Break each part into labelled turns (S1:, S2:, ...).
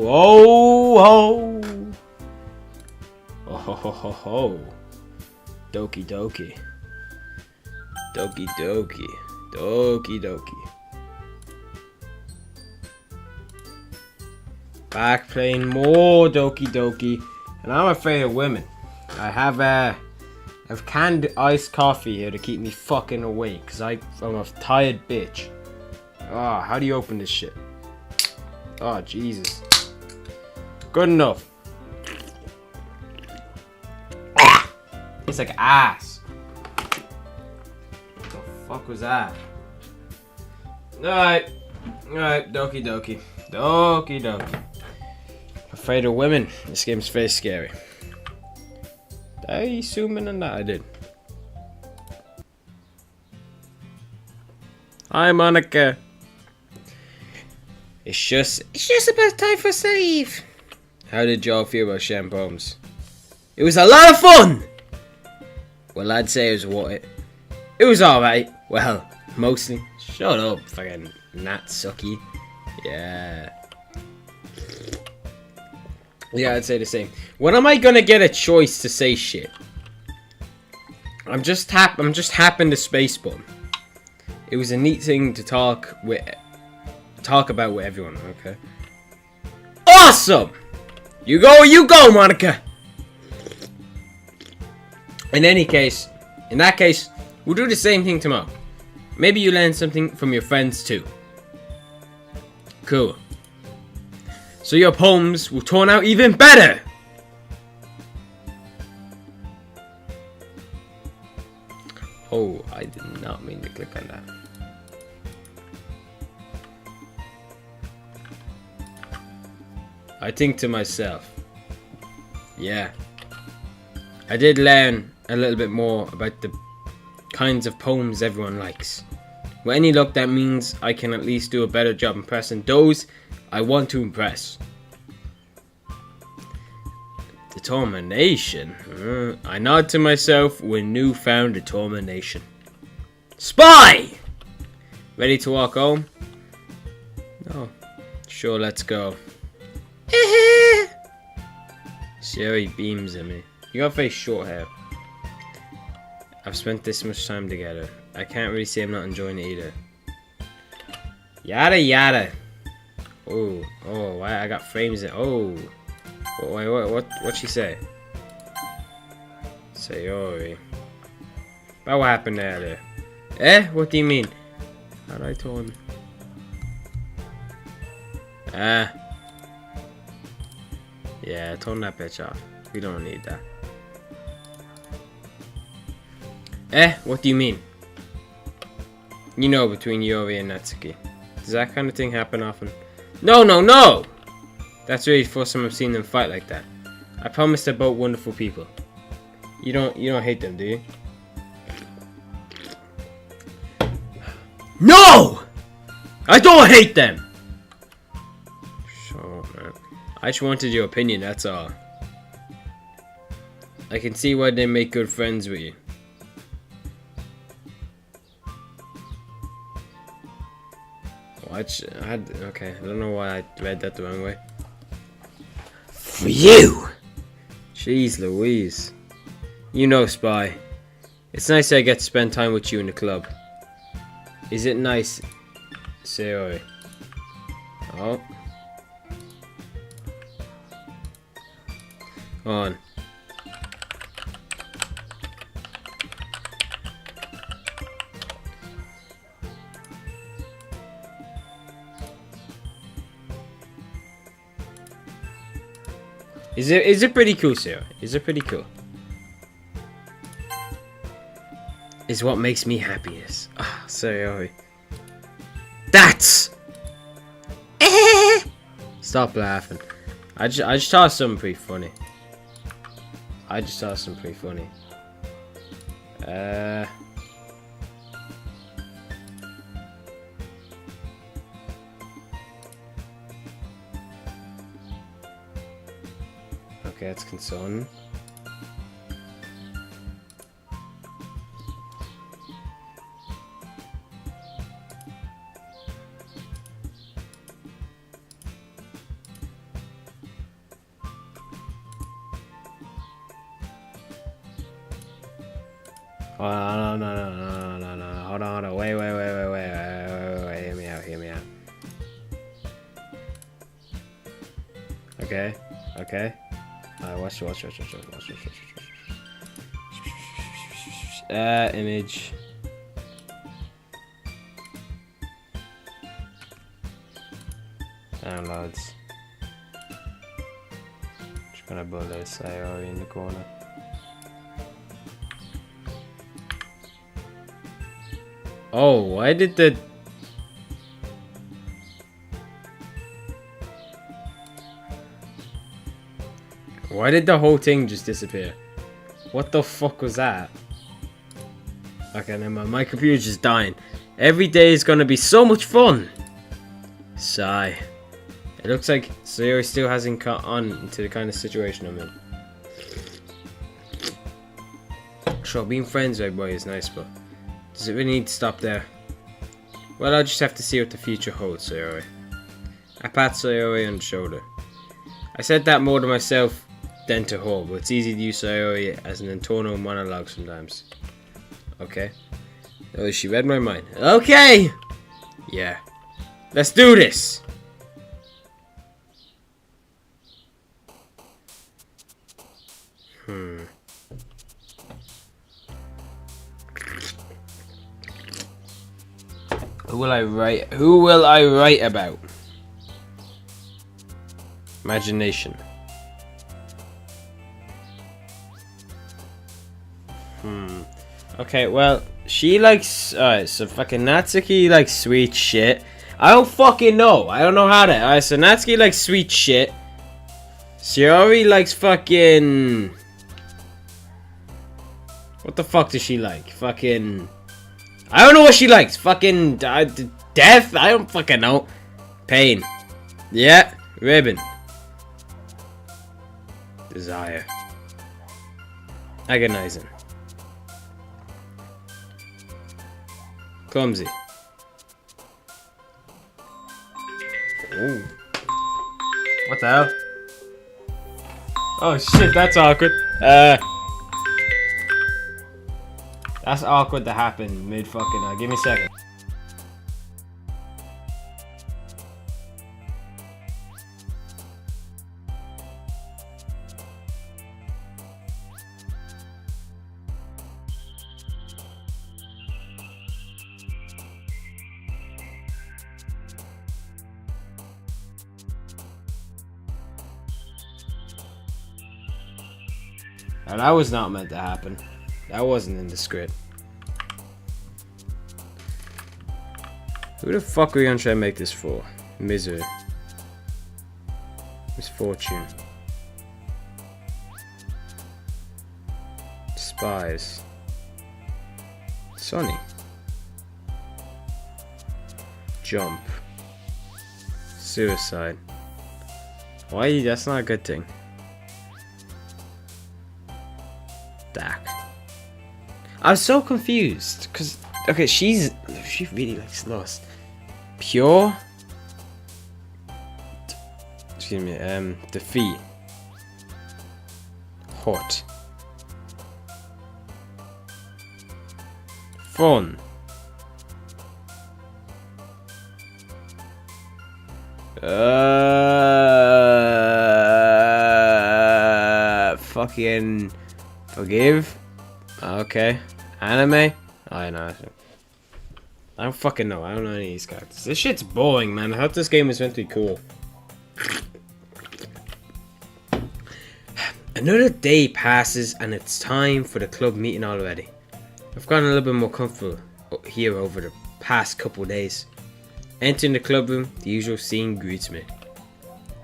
S1: Oh, ho. Oh, ho, ho, ho, ho. Doki, doki. Doki, doki. Doki, doki. Back playing more Doki Doki. And I'm afraid of women. I have canned iced coffee here to keep me fucking awake. Because I'm a tired bitch. Ah, how do you open this shit? Oh, Jesus. Good enough. It's like ass. What the fuck was that? Alright. Alright, Doki Doki. Doki Doki. Afraid of women. This game's very scary. Did I zoom in on that? I did. Hi, Monica. It's just about time for sleep. How did y'all feel about Sham Poems? It was a lot of fun! Well, I'd say it was it was alright. Well, mostly. Shut up, fucking Natsuki. Yeah. Yeah, I'd say the same. When am I gonna get a choice to say shit? I'm just tapping the space button. It was a neat thing to talk about with everyone, okay? Awesome! You go, Monica! In that case, we'll do the same thing tomorrow. Maybe you learn something from your friends too. Cool. So your poems will turn out even better! Oh, I did not mean to click on that. I think to myself, yeah, I did learn a little bit more about the kinds of poems everyone likes. With any luck, that means I can at least do a better job impressing those I want to impress. Determination. I nod to myself with newfound determination. Spy! Ready to walk home? No. Sure, let's go. Sherry beams at me. You got very short hair. I've spent this much time together. I can't really say I'm not enjoying it either. Yada yada. Oh, I got frames in. Oh. Wait, what'd she say? Sayori. About what happened earlier? Eh? What do you mean? How'd I tell him? Yeah, turn that bitch off. We don't need that. Eh? What do you mean? You know, between Yori and Natsuki. Does that kind of thing happen often? No! That's really the first time I've seen them fight like that. I promise they're both wonderful people. You don't hate them, do you? No! I don't hate them! Shut up, man. I just wanted your opinion, that's all. I can see why they make good friends with you. Okay, I don't know why I read that the wrong way. For you! Jeez Louise. You know, Spy. It's nice I get to spend time with you in the club. Is it nice, Sayori? Oh. On. Is it pretty cool, Sarah? Is it pretty cool? Is what makes me happiest. Ah, Sayori. That's. Stop laughing. I just thought something pretty funny. Okay, that's concerning. Oh, no. Hold on. Wait. Hear me out. Okay. Watch. Image. Downloads. Just gonna build this Sayori in the corner. Oh, why did the... Why did the whole thing just disappear? What the fuck was that? Okay, never mind. My computer's just dying. Every day is gonna be so much fun! Sigh. It looks like Sayori still hasn't caught on into the kind of situation I'm in. Sure, being friends with everybody is nice, but does it really need to stop there? Well, I'll just have to see what the future holds, Sayori. I pat Sayori on the shoulder. I said that more to myself than to her, but it's easy to use Sayori as an internal monologue sometimes. Okay. Oh, she read my mind. Okay! Yeah. Let's do this! Who will I write about? Imagination. Okay, well, she likes... Alright, so fucking Natsuki likes sweet shit. I don't fucking know. I don't know how to... Alright, so Natsuki likes sweet shit. Sayori likes fucking... What the fuck does she like? Fucking... I don't know what she likes. Fucking... death? I don't fucking know. Pain. Yeah. Ribbon. Desire. Agonizing. Clumsy. Ooh. What the hell? Oh shit, that's awkward. That's awkward to happen mid fucking. Give me a second. Now, that was not meant to happen. That wasn't in the script. Who the fuck are we gonna try to make this for? Misery. Misfortune. Spies. Sunny. Jump. Suicide. Why? That's not a good thing. I was so confused because okay, she really likes lost. Pure. Excuse me. Defeat. Hot. Fun. Fucking forgive. Okay. Anime? I know. I don't fucking know. I don't know any of these characters. This shit's boring, man. I thought this game was meant to be cool. Another day passes and it's time for the club meeting already. I've gotten a little bit more comfortable here over the past couple of days. Entering the club room, the usual scene greets me.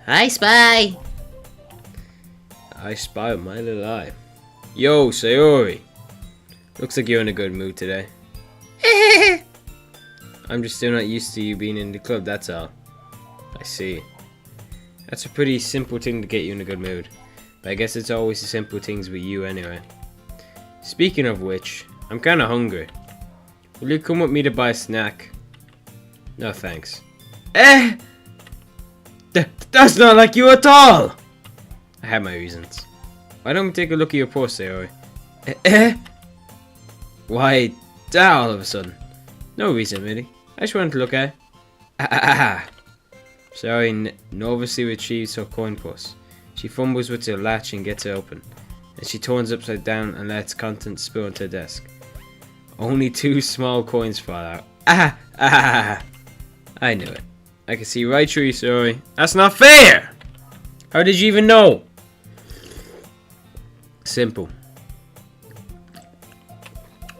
S1: Hi, Spy! I spy with my little eye. Yo, Sayori! Looks like you're in a good mood today. I'm just still not used to you being in the club, that's all. I see. That's a pretty simple thing to get you in a good mood. But I guess it's always the simple things with you anyway. Speaking of which, I'm kinda hungry. Will you come with me to buy a snack? No thanks. That's not like you at all! I have my reasons. Why don't we take a look at your post, Sayori? Why, that all of a sudden? No reason, really. I just wanted to look at it. Sorry, nervously retrieves her coin purse. She fumbles with the latch and gets it open. And she turns upside down and lets contents spill onto her desk. Only 2 small coins fall out. I knew it. I can see right through you, sorry. That's not fair! How did you even know? Simple.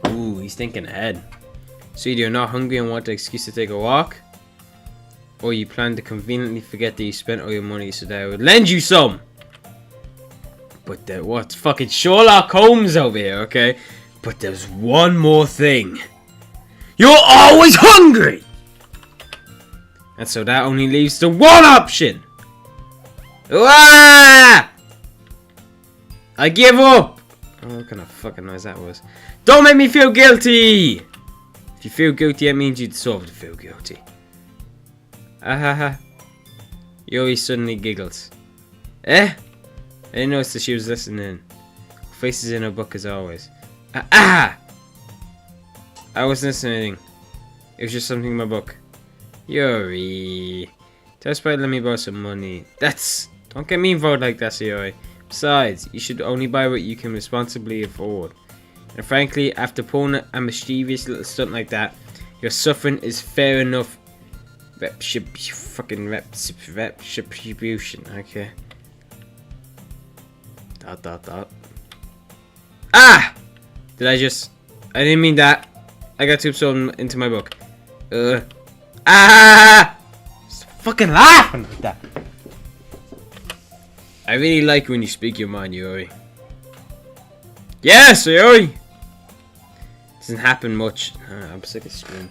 S1: Ooh, he's thinking ahead. So either you're not hungry and want an excuse to take a walk, or you plan to conveniently forget that you spent all your money so that I would lend you some. But what's fucking Sherlock Holmes over here, okay? But there's one more thing. You're always hungry! And so that only leaves the one option. Ah! I give up! Oh, what kind of fucking noise that was. Don't make me feel guilty! If you feel guilty, that means you deserve to feel guilty. Ahaha. Yuri suddenly giggles. I didn't notice that she was listening. Her face is in her book as always. I wasn't listening. It was just something in my book. Yuri. Tell us about let me borrow some money. Don't get me involved like that, Yuri. Besides, you should only buy what you can responsibly afford. And frankly, after pulling a mischievous little stunt like that, your suffering is fair enough. Retribution, okay. ... Ah! I didn't mean that. I got too absorbed into my book. Stop fucking laughing like that. I really like when you speak your mind, Yuri. Yes, Yuri! Doesn't happen much. I'm sick of screaming.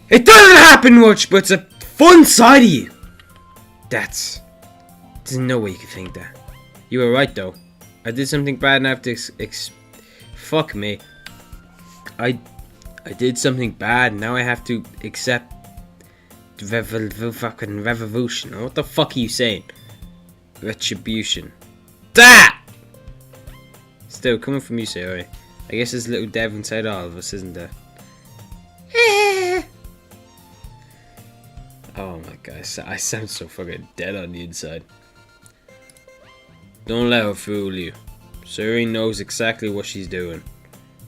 S1: It doesn't happen much, but it's a fun side of you. There's no way you could think that. You were right, though. I did something bad and I have to fuck me. I did something bad, now I have to accept fucking revolution. What the fuck are you saying? Retribution. That! Still, coming from you, Sayori. I guess there's a little dev inside all of us, isn't there? Oh my god, I sound so fucking dead on the inside. Don't let her fool you. Sayori knows exactly what she's doing.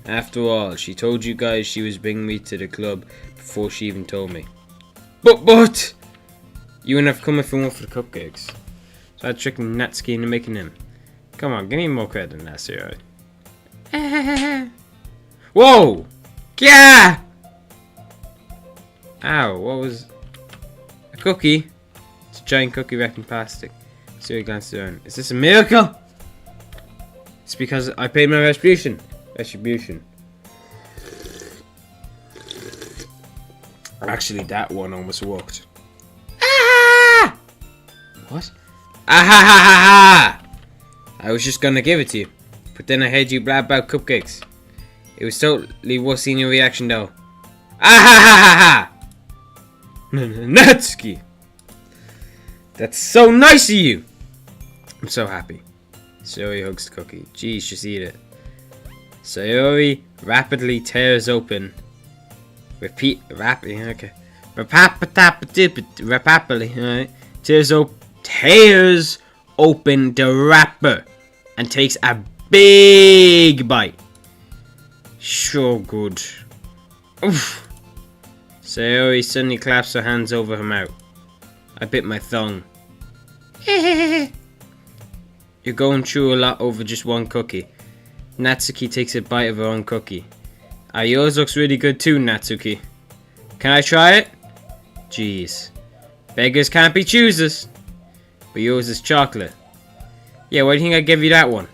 S1: After all, she told you guys she was bringing me to the club before she even told me. But! You wouldn't have come if it weren't for the cupcakes. So I tricked Natsuki into making them. Come on, give me more credit than that, Sayori. Whoa! Yeah! Ow, what was... A cookie? It's a giant cookie wrapped in plastic. Sayori glanced around. Is this a miracle? It's because I paid my retribution. Actually, that one almost worked. Ah! What? Ah! I was just gonna give it to you, but then I heard you blab about cupcakes. It was totally worth seeing your reaction, though. Ah! Natsuki! That's so nice of you! I'm so happy. Sayori hugs the cookie. Geez, just eat it. Sayori rapidly tears open. Rapidly, alright. Tears open the wrapper and takes a big bite. So good. Oof. Sayori suddenly claps her hands over her mouth. I bit my thumb. You're going through a lot over just one cookie. Natsuki takes a bite of her own cookie. Yours looks really good too, Natsuki. Can I try it? Jeez. Beggars can't be choosers. But yours is chocolate. Yeah, why do you think I gave you that one?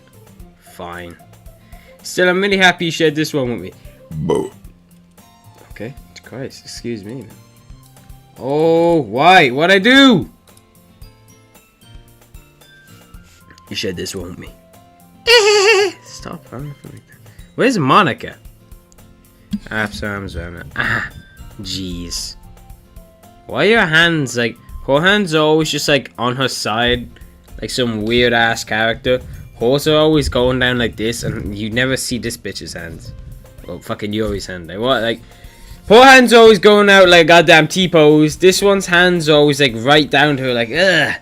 S1: Fine. Still, I'm really happy you shared this one with me. Okay, Christ, excuse me. Oh, why? What'd I do? You shared this one with me. Stop running from me. Where's Monica? Arms around it. Ah, jeez. Why are your hands like... Her hands are always just like on her side. Like some weird ass character. Hers are always going down like this and you never see this bitch's hands. Well, fucking Yuri's hand. Like, what? Like, her hand's always going out like a goddamn T-pose. This one's hand's always like right down to her, like, ugh.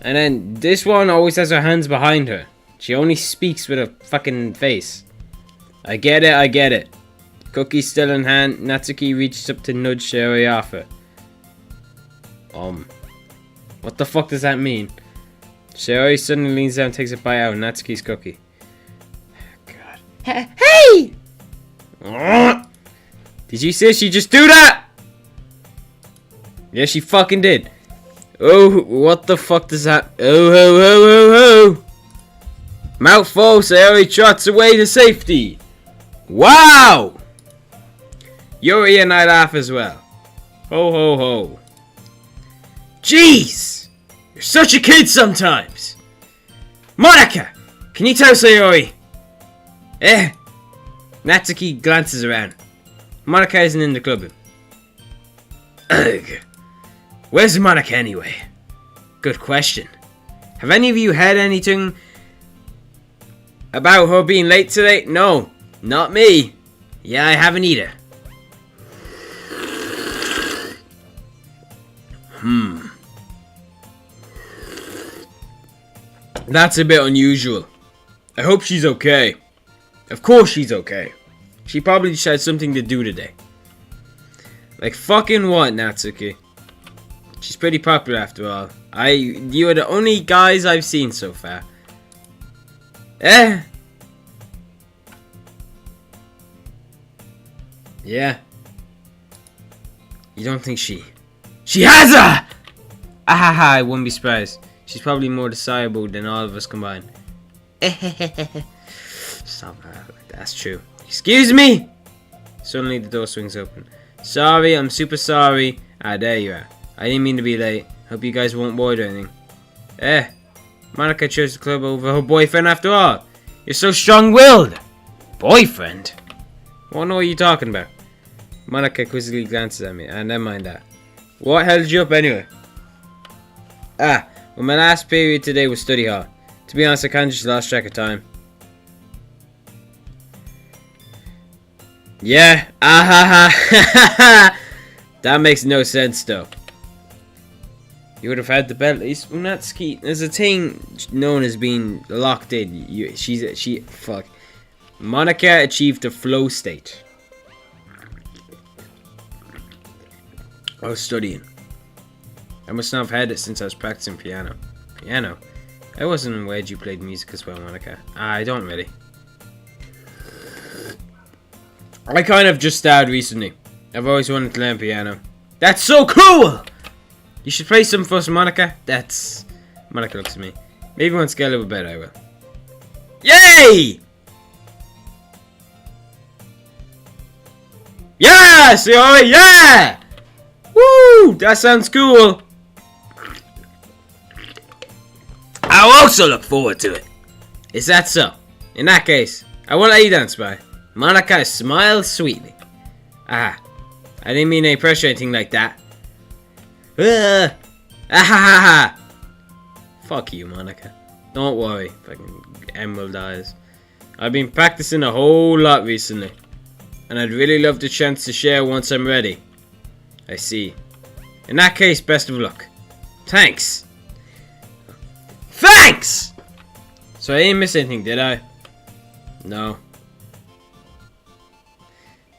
S1: And then this one always has her hands behind her. She only speaks with her fucking face. I get it, I get it. Cookie still in hand. Natsuki reaches up to nudge Sayori off her. What the fuck does that mean? Sayori suddenly leans down and takes a bite out of Natsuki's cookie. God. Hey! Did you say she just do that? Yeah, she fucking did. Oh, what the fuck does that... Oh, ho, ho, ho, ho! Mouthful, Sayori trots away to safety. Wow! Yuri and I laugh as well. Ho, ho, ho. Jeez! You're such a kid sometimes! Monica! Can you tell Sayori? Natsuki glances around. Monica isn't in the club. Ugh. Where's Monica anyway? Good question. Have any of you heard anything about her being late today? No, not me. Yeah, I haven't either. That's a bit unusual. I hope she's okay. Of course she's okay. She probably just had something to do today. Like fucking what, Natsuki? She's pretty popular after all. You are the only guys I've seen so far. Yeah. You don't think she has her? Ahaha, I wouldn't be surprised. She's probably more desirable than all of us combined. Stop that. That's true. Excuse me! Suddenly the door swings open. Sorry, I'm super sorry. Ah, there you are. I didn't mean to be late. Hope you guys won't worry or anything. Monica chose the club over her boyfriend after all. You're so strong-willed. Boyfriend? What are you talking about? Monica quizzically glances at me. Never mind that. What held you up anyway? Well, my last period today was study hall. To be honest, I kinda just lost track of time. Yeah, that makes no sense though. You would have had the belt. Natsuki, there's a thing known as being locked in. Fuck. Monica achieved the flow state. I was studying. I must not have had it since I was practicing piano. Piano? I wasn't aware you played music as well, Monica. I don't really. I kind of just started recently. I've always wanted to learn piano. That's so cool! You should play some for us, Monica. Monica looks at me. Maybe once I get a little better, I will. Yay! Yeah! Sayori, yeah! Woo! That sounds cool. I also look forward to it. Is that so? In that case, I will let you dance by. Monica smiles sweetly. I didn't mean any pressure or anything like that. Fuck you, Monica. Don't worry, fucking emerald eyes. I've been practicing a whole lot recently, and I'd really love the chance to share once I'm ready. I see. In that case, best of luck. Thanks! Thanks! So I didn't miss anything, did I? No.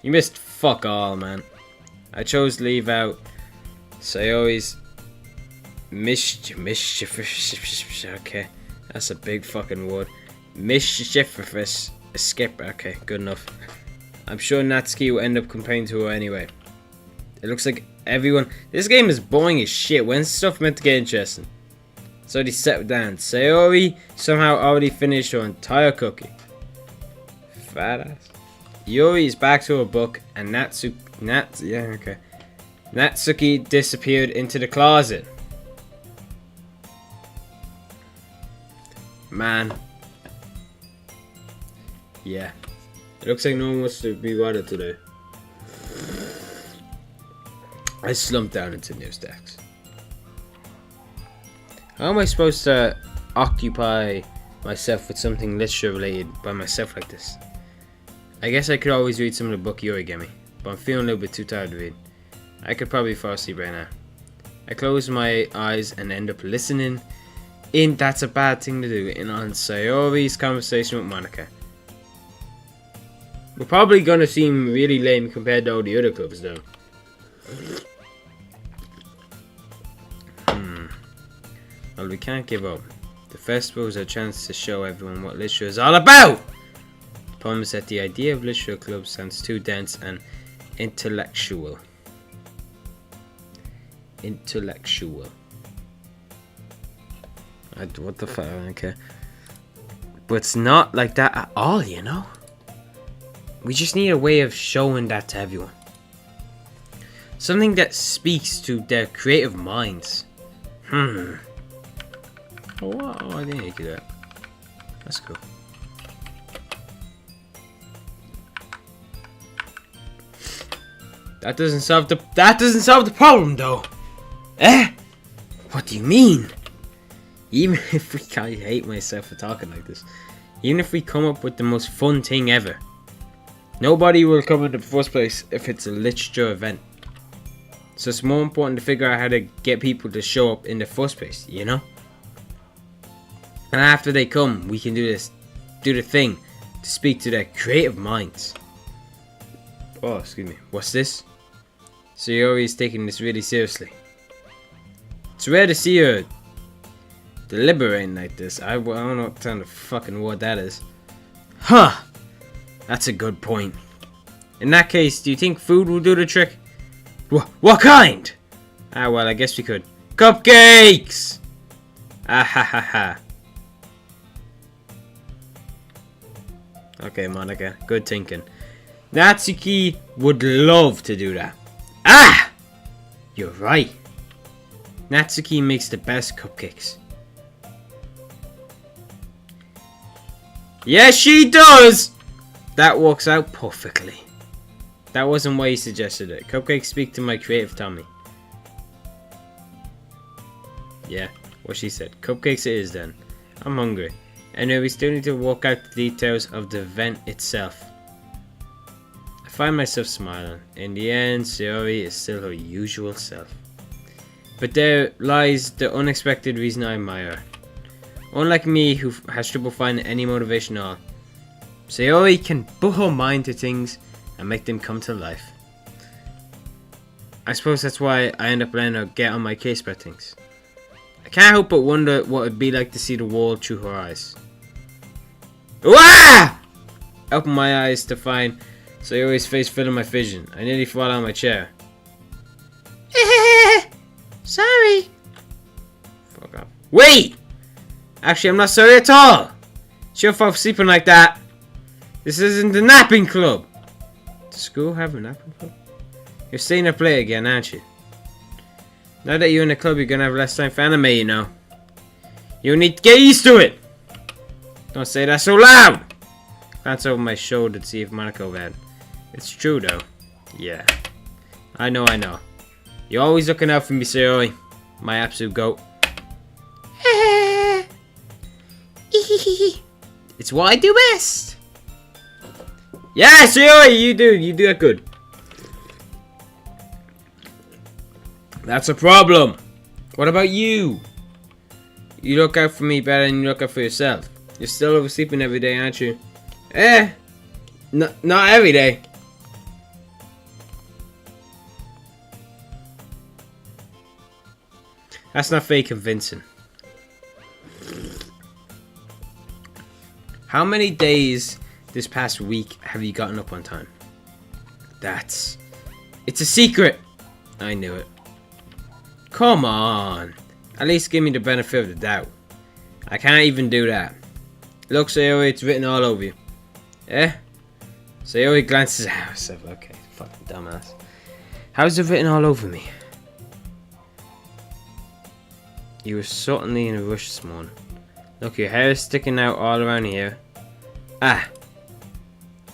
S1: You missed fuck all, man. I chose to leave out Sayori's mischievous. Okay, that's a big fucking word. Mischievous escape. Okay, good enough. I'm sure Natsuki will end up complaining to her anyway. It looks like everyone. This game is boring as shit. When's stuff meant to get interesting? It's already settled down. Sayori somehow already finished her entire cookie. Fat ass. Yuri is back to her book, and Natsuki disappeared into the closet. Man. Yeah. It looks like no one wants to be bothered today. I slumped down into news decks. How am I supposed to occupy myself with something literature related by myself like this? I guess I could always read some of the book Yuri gave me, but I'm feeling a little bit too tired to read. I could probably fall asleep right now. I close my eyes and end up listening in That's a Bad Thing to Do in on Sayori's conversation with Monica. We're probably gonna seem really lame compared to all the other clubs though. Well, we can't give up. The festival is a chance to show everyone what literature is all about! The problem is that the idea of literature clubs sounds too dense and intellectual. What the fuck? I don't care. But it's not like that at all, you know? We just need a way of showing that to everyone. Something that speaks to their creative minds. Oh, I didn't make it up. That's cool. That doesn't solve the problem though. Eh? What do you mean? Even if we, I hate myself for talking like this. Even if we come up with the most fun thing ever, nobody will come in the first place if it's a literature event. So it's more important to figure out how to get people to show up in the first place, you know? And after they come, we can do the thing to speak to their creative minds. Oh, excuse me. What's this? Sayori is taking this really seriously. It's rare to see her deliberating like this. I don't know what kind of fucking word that is. Huh! That's a good point. In that case, do you think food will do the trick? What kind? Ah, well, I guess we could. Cupcakes! Ah ha ha ha. Okay, Monica, good thinking. Natsuki would love to do that. Ah! You're right. Natsuki makes the best cupcakes. Yes, she does! That works out perfectly. That wasn't why he suggested it. Cupcakes speak to my creative tummy. Yeah, what she said. Cupcakes it is then. I'm hungry. Anyway, we still need to work out the details of the event itself. I find myself smiling. In the end, Sayori is still her usual self. But there lies the unexpected reason I admire her. Unlike me, who has trouble finding any motivation at all, Sayori can put her mind to things and make them come to life. I suppose that's why I end up letting her get on my case about things. I can't help but wonder what it'd be like to see the world through her eyes. Wah! I open my eyes to find Sayori's face filling my vision. I nearly fall out of my chair. Sorry. Fuck off. Wait! Actually, I'm not sorry at all. It's your fault for sleeping like that. This isn't the napping club. Does school have a napping club? You're staying up late again, aren't you? Now that you're in the club, you're gonna have less time for anime, you know. You need to get used to it. Don't say that so loud. Glance over my shoulder to see if Monica overhead. It's true though. Yeah. I know. You're always looking out for me, Sayori. My absolute goat. It's what I do best. Yeah, Sayori, you do that good. That's a problem. What about you? You look out for me better than you look out for yourself. You're still oversleeping every day, aren't you? Not every day. That's not very convincing. How many days this past week have you gotten up on time? It's a secret. I knew it. Come on. At least give me the benefit of the doubt. I can't even do that. Look, Sayori, it's written all over you. Eh? Sayori glances at herself. Okay, fucking dumbass. How's it written all over me? You were certainly in a rush this morning. Look, your hair is sticking out all around here. Ah!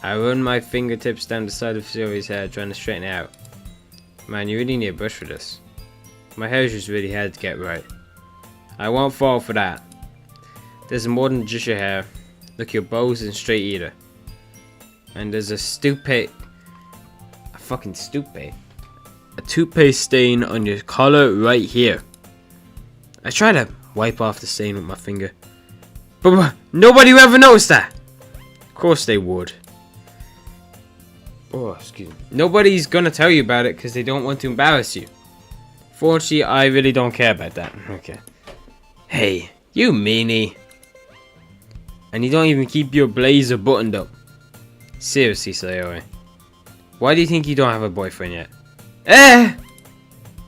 S1: I run my fingertips down the side of Sayori's hair, trying to straighten it out. Man, you really need a brush for this. My hair's just really hard to get right. I won't fall for that. There's more than just your hair. Look, your bow isn't straight either. And there's a toothpaste stain on your collar right here. I try to wipe off the stain with my finger, but nobody will ever notice that. Of course they would. Oh, excuse me. Nobody's gonna tell you about it because they don't want to embarrass you. Fortunately, I really don't care about that. Okay. Hey, you meanie. And you don't even keep your blazer buttoned up. Seriously, Sayori. Why do you think you don't have a boyfriend yet?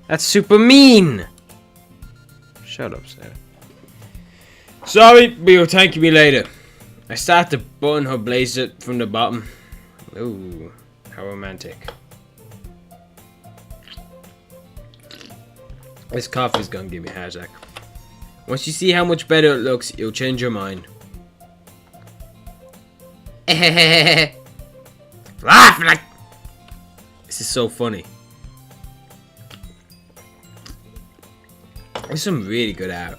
S1: That's super mean! Shut up, Sayori. Sorry, but you'll thank me later. I start to button her blazer from the bottom. Ooh, how romantic. This coffee's gonna give me a heart attack. Once you see how much better it looks, you'll change your mind. Laugh like. This is so funny. There's some really good out.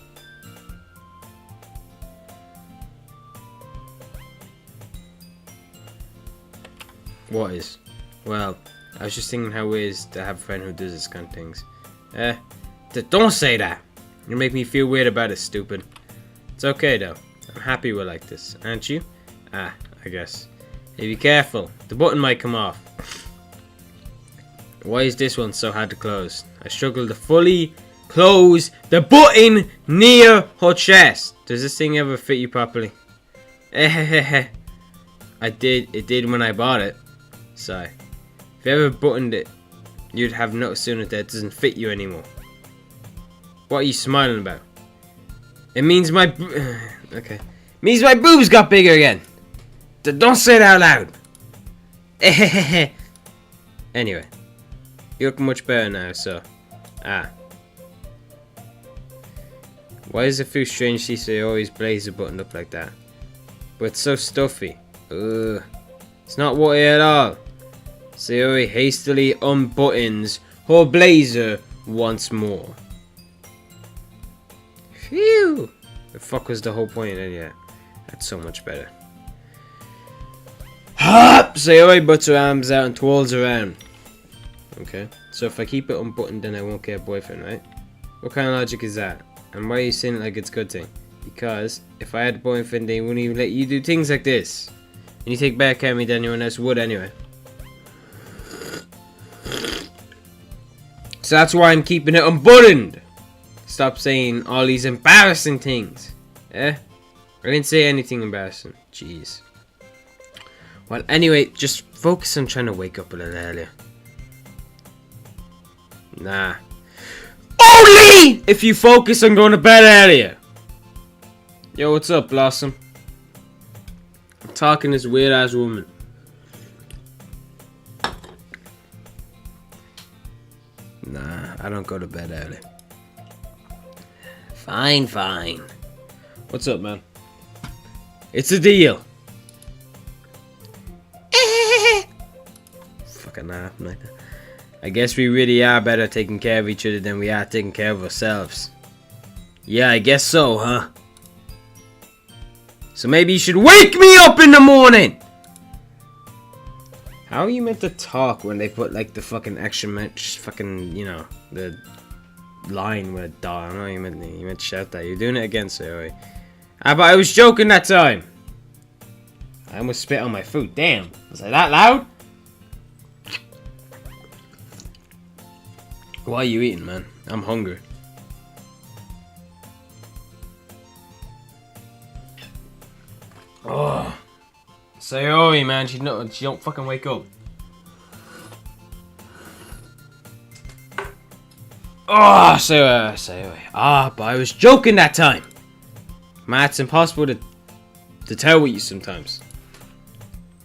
S1: What is? Well, I was just thinking how it is to have a friend who does this kind of things. Don't say that. You make me feel weird about it, stupid. It's okay though. I'm happy we're like this, aren't you? I guess. Hey, be careful. The button might come off. Why is this one so hard to close? I struggle to fully close the button near her chest. Does this thing ever fit you properly? It did when I bought it. Sigh. If you ever buttoned it, you'd have noticed sooner that it doesn't fit you anymore. What are you smiling about? It means my okay. It means my boobs got bigger again. Don't say it out loud. Anyway, you look much better now, so why does it feel strange to see always blazer buttoned up like that? But it's so stuffy. Ugh. It's not watery at all. Sayori hastily unbuttons her blazer once more. Phew! The fuck was the whole point? Yeah, that's so much better. Sayori butts her arms out and twirls around. Okay, so if I keep it unbuttoned, then I won't get a boyfriend, right? What kind of logic is that? And why are you saying it like it's a good thing? Because if I had a boyfriend, they wouldn't even let you do things like this. And you take better care of me than anyone else would anyway. So that's why I'm keeping it unbuttoned. Stop saying all these embarrassing things. I didn't say anything embarrassing. Jeez. Well, anyway, just focus on trying to wake up a little earlier. Nah. Only if you focus on going to bed earlier. Yo, what's up, Blossom? I'm talking to this weird ass woman. Nah, I don't go to bed early. Fine. What's up, man? It's a deal. Fucking laughing like that. I guess we really are better taking care of each other than we are taking care of ourselves. Yeah, I guess so, huh? So maybe you should wake me up in the morning! How are you meant to talk when they put like the fucking extra fucking, you know, the line with a dot? I don't know, you meant to shout that. You're doing it again, Sayori. But I was joking that time. I almost spit on my food. Damn. Was I that loud? Why are you eating, man? I'm hungry. Oh, Sayori, man, she don't fucking wake up. Oh, Sayori. But I was joking that time. Man, it's impossible to tell with you sometimes.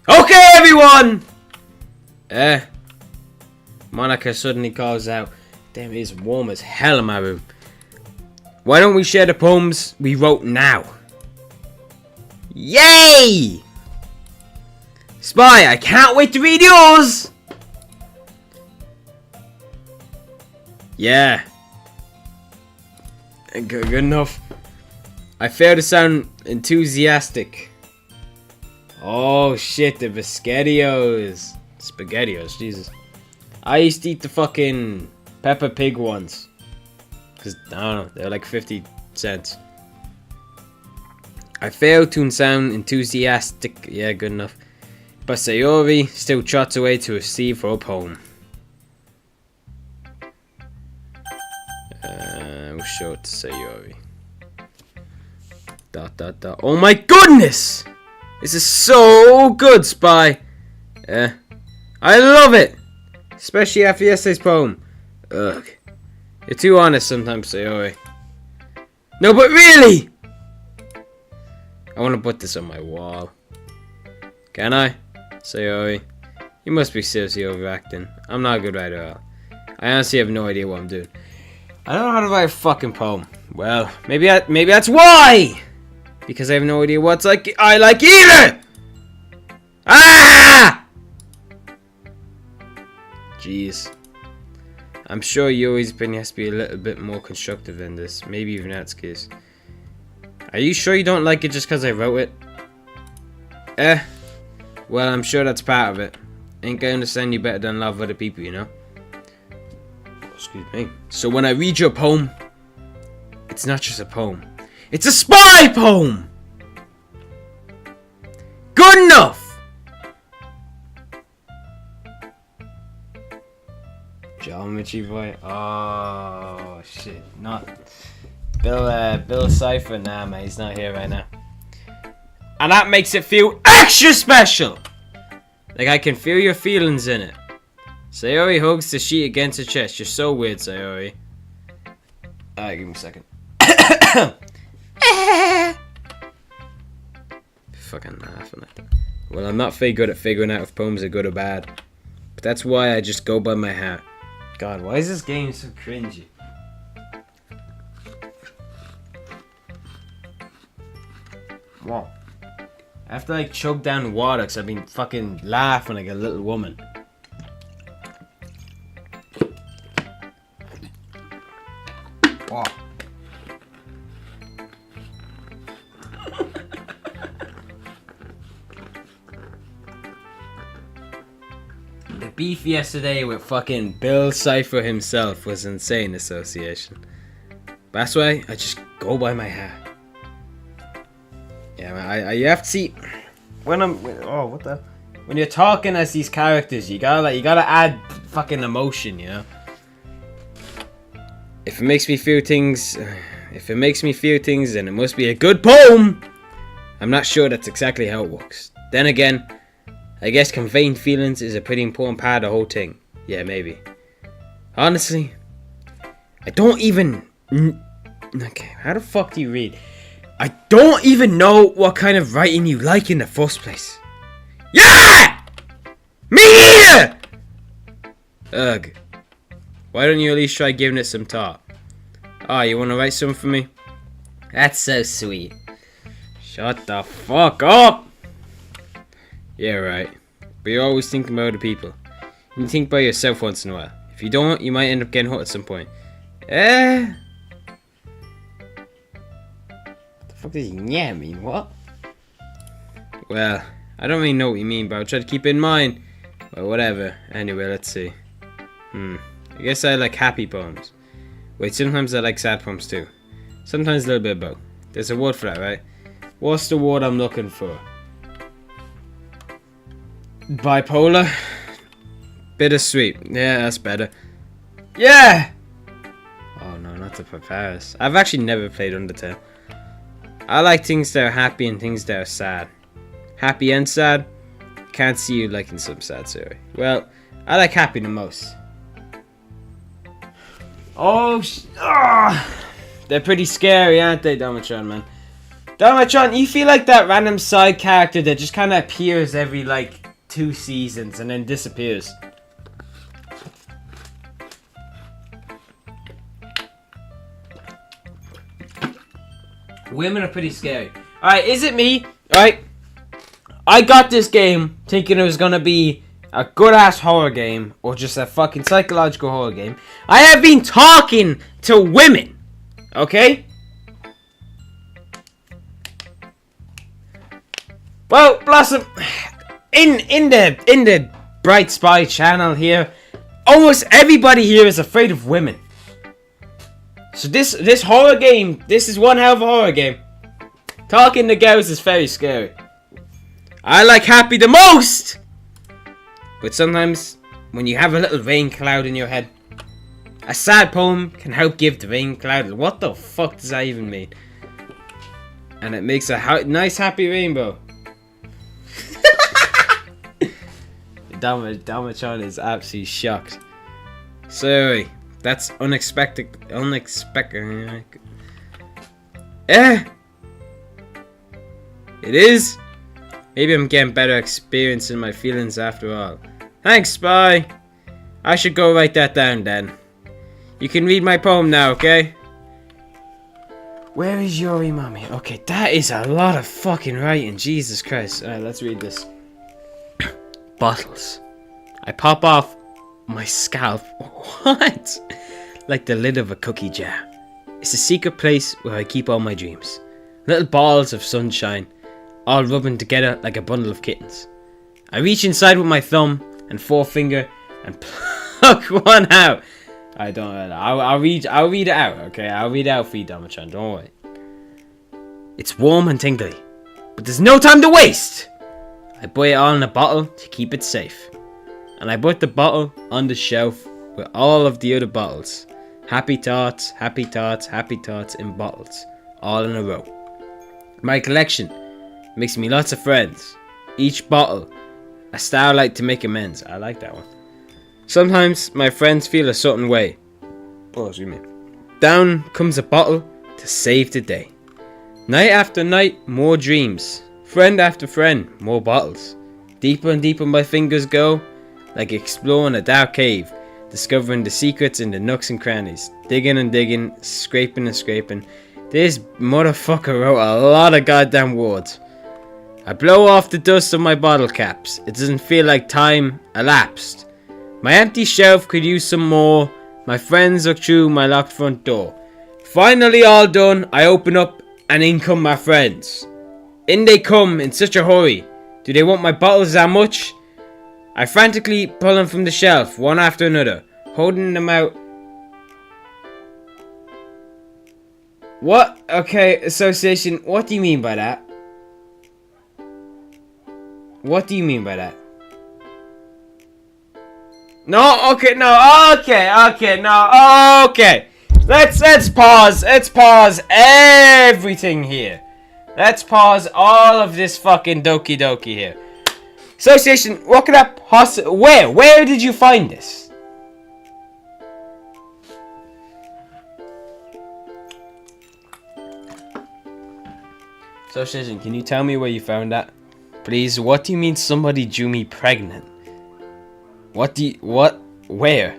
S1: Okay, everyone. Monica suddenly calls out. Damn, it is warm as hell in my room. Why don't we share the poems we wrote now? Yay! Spy, I can't wait to read yours! Yeah. Good enough. I fail to sound enthusiastic. Oh shit, the Biscottios. Spaghettios, Jesus. I used to eat the fucking Peppa Pig ones. Because, I don't know, they're like 50 cents. I failed to sound enthusiastic. Yeah, good enough. But Sayori still trots away to receive her poem. We'll show it to Sayori. Oh my goodness! This is so good, Spy. I love it, especially after yesterday's poem. Ugh, you're too honest sometimes, Sayori. No, but really, I want to put this on my wall. Can I, Sayori? You must be seriously overacting. I'm not a good writer at all. I honestly have no idea what I'm doing. I don't know how to write a fucking poem. Well, maybe that's why. Because I have no idea what's like I like either! Ah! Jeez. I'm sure Yuri's opinion has to be a little bit more constructive than this. Maybe even Atsuki's. Are you sure you don't like it just because I wrote it? Well, I'm sure that's part of it. Ain't gonna understand you better than love other people, you know? Excuse me. So when I read your poem, it's not just a poem. It's a spy poem! Good enough! Geometry boy. Oh shit. Not Bill Cipher. Nah man, he's not here right now. And that makes it feel extra special! Like I can feel your feelings in it. Sayori hugs the sheet against her chest. You're so weird, Sayori. Alright, give me a second. Fucking laughing at that. Well, I'm not very good at figuring out if poems are good or bad. But that's why I just go by my heart. God, why is this game so cringy? Whoa. I have to like choke down water because I've been fucking laughing like a little woman. Wow. The beef yesterday with fucking Bill Cipher himself was insane association. But that's why I just go by my heart. Yeah, man, you have to see when when you're talking as these characters, you gotta add fucking emotion, you know. If it makes me feel things, then it must be a good poem. I'm not sure that's exactly how it works. Then again, I guess conveying feelings is a pretty important part of the whole thing. Yeah, maybe. Honestly, I don't even... Okay, how the fuck do you read? I don't even know what kind of writing you like in the first place. Yeah! Me either! Ugh. Why don't you at least try giving it some thought? Oh, you want to write something for me? That's so sweet. Shut the fuck up! Yeah, right. But you're always thinking about other people. You can think about yourself once in a while. If you don't, you might end up getting hurt at some point. What the fuck does yeah mean? What? Well, I don't really know what you mean, but I'll try to keep it in mind. Well, whatever. Anyway, let's see. I guess I like happy poems. Wait, sometimes I like sad poems too. Sometimes a little bit of both. There's a word for that, right? What's the word I'm looking for? Bipolar? Bittersweet. Yeah, that's better. Yeah! Oh no, not the Papyrus. I've actually never played Undertale. I like things that are happy and things that are sad. Happy and sad? Can't see you liking some sad story. Well, I like happy the most. They're pretty scary, aren't they, Damatron, man? Damatron, you feel like that random side character that just kind of appears every, like, 2 seasons and then disappears. Women are pretty scary. Alright, is it me? Alright. I got this game thinking it was gonna be a good-ass horror game or just a fucking psychological horror game. I have been talking to women. Okay? Well, Blossom, in the Bright Spy channel here, almost everybody here is afraid of women. So this horror game, this is one hell of a horror game. Talking to girls is very scary. I like Happy the most! But sometimes, when you have a little rain cloud in your head, a sad poem can help give the rain cloud. What the fuck does that even mean? And it makes a nice happy rainbow. Damachan is absolutely shocked. Sorry, that's unexpected. Eh? It is? Maybe I'm getting better experience in my feelings after all. Thanks, Spy. I should go write that down then. You can read my poem now, okay? Where is Yori, mommy? Okay, that is a lot of fucking writing. Jesus Christ. Alright, let's read this. Bottles. I pop off my scalp. What? Like the lid of a cookie jar. It's a secret place where I keep all my dreams. Little balls of sunshine, all rubbing together like a bundle of kittens. I reach inside with my thumb and forefinger and pluck one out. I don't know. I'll read it out, okay? I'll read it out for you, Damachan. Don't worry. It's warm and tingly, but there's no time to waste. I put it all in a bottle to keep it safe. And I put the bottle on the shelf with all of the other bottles. Happy thoughts, happy thoughts, happy thoughts in bottles. All in a row. My collection makes me lots of friends. Each bottle, a starlight to make amends. I like that one. Sometimes my friends feel a certain way. Oh, excuse me. Down comes a bottle to save the day. Night after night, more dreams. Friend after friend, more bottles. Deeper and deeper my fingers go, like exploring a dark cave, discovering the secrets in the nooks and crannies. Digging and digging, scraping and scraping. This motherfucker wrote a lot of goddamn words. I blow off the dust of my bottle caps. It doesn't feel like time elapsed. My empty shelf could use some more. My friends look through my locked front door. Finally all done, I open up and in come my friends. In they come in such a hurry. Do they want my bottles that much? I frantically pull them from the shelf, one after another, holding them out. What? Okay, association, what do you mean by that? What do you mean by that? No, okay, no, okay, no, okay. Let's pause everything here. Let's pause all of this fucking doki doki here. Association, what could that where did you find this? Association, can you tell me where you found that? Please, what do you mean somebody drew me pregnant? Where?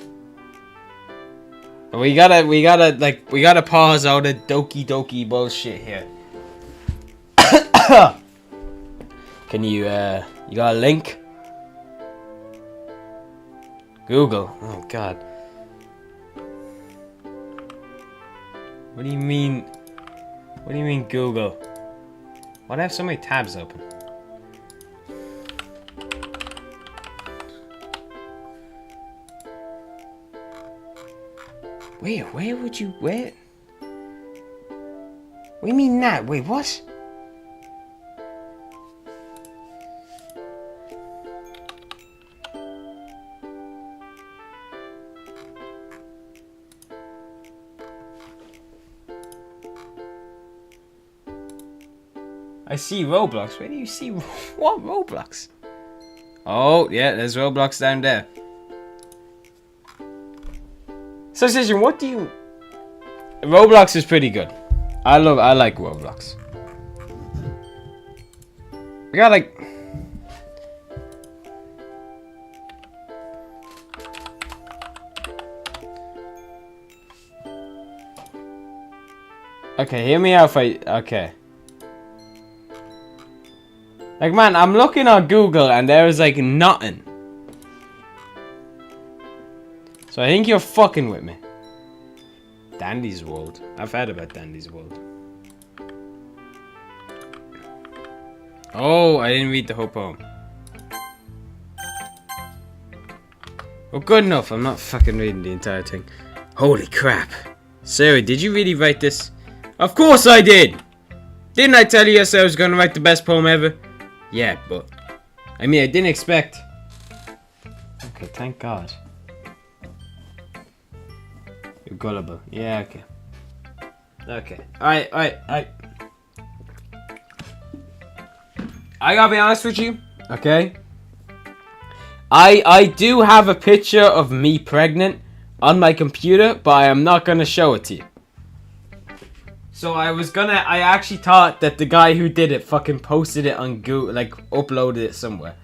S1: We gotta pause all the doki doki bullshit here. Can you got a link? Google. Oh god. What do you mean? What do you mean Google? Why do I have so many tabs open? Where would you, where? What do you mean that? Wait, what? I see Roblox. Where do you see what Roblox? Oh, yeah, there's Roblox down there. So, Association, what do you... Roblox is pretty good. I like Roblox. I got like... Okay, hear me out if I... Okay. Like, man, I'm looking on Google and there is like nothing. So I think you're fucking with me. Dandy's World. I've heard about Dandy's World. Oh, I didn't read the whole poem. Well, good enough. I'm not fucking reading the entire thing. Holy crap. Sarah, did you really write this? Of course I did! Didn't I tell you I was gonna write the best poem ever? Yeah, but... I mean, I didn't expect... Okay, thank God. You're gullible. Yeah, okay. Okay. Alright. I gotta be honest with you, okay? I do have a picture of me pregnant on my computer, but I am not gonna show it to you. So I actually thought that the guy who did it fucking posted it on Google, like uploaded it somewhere.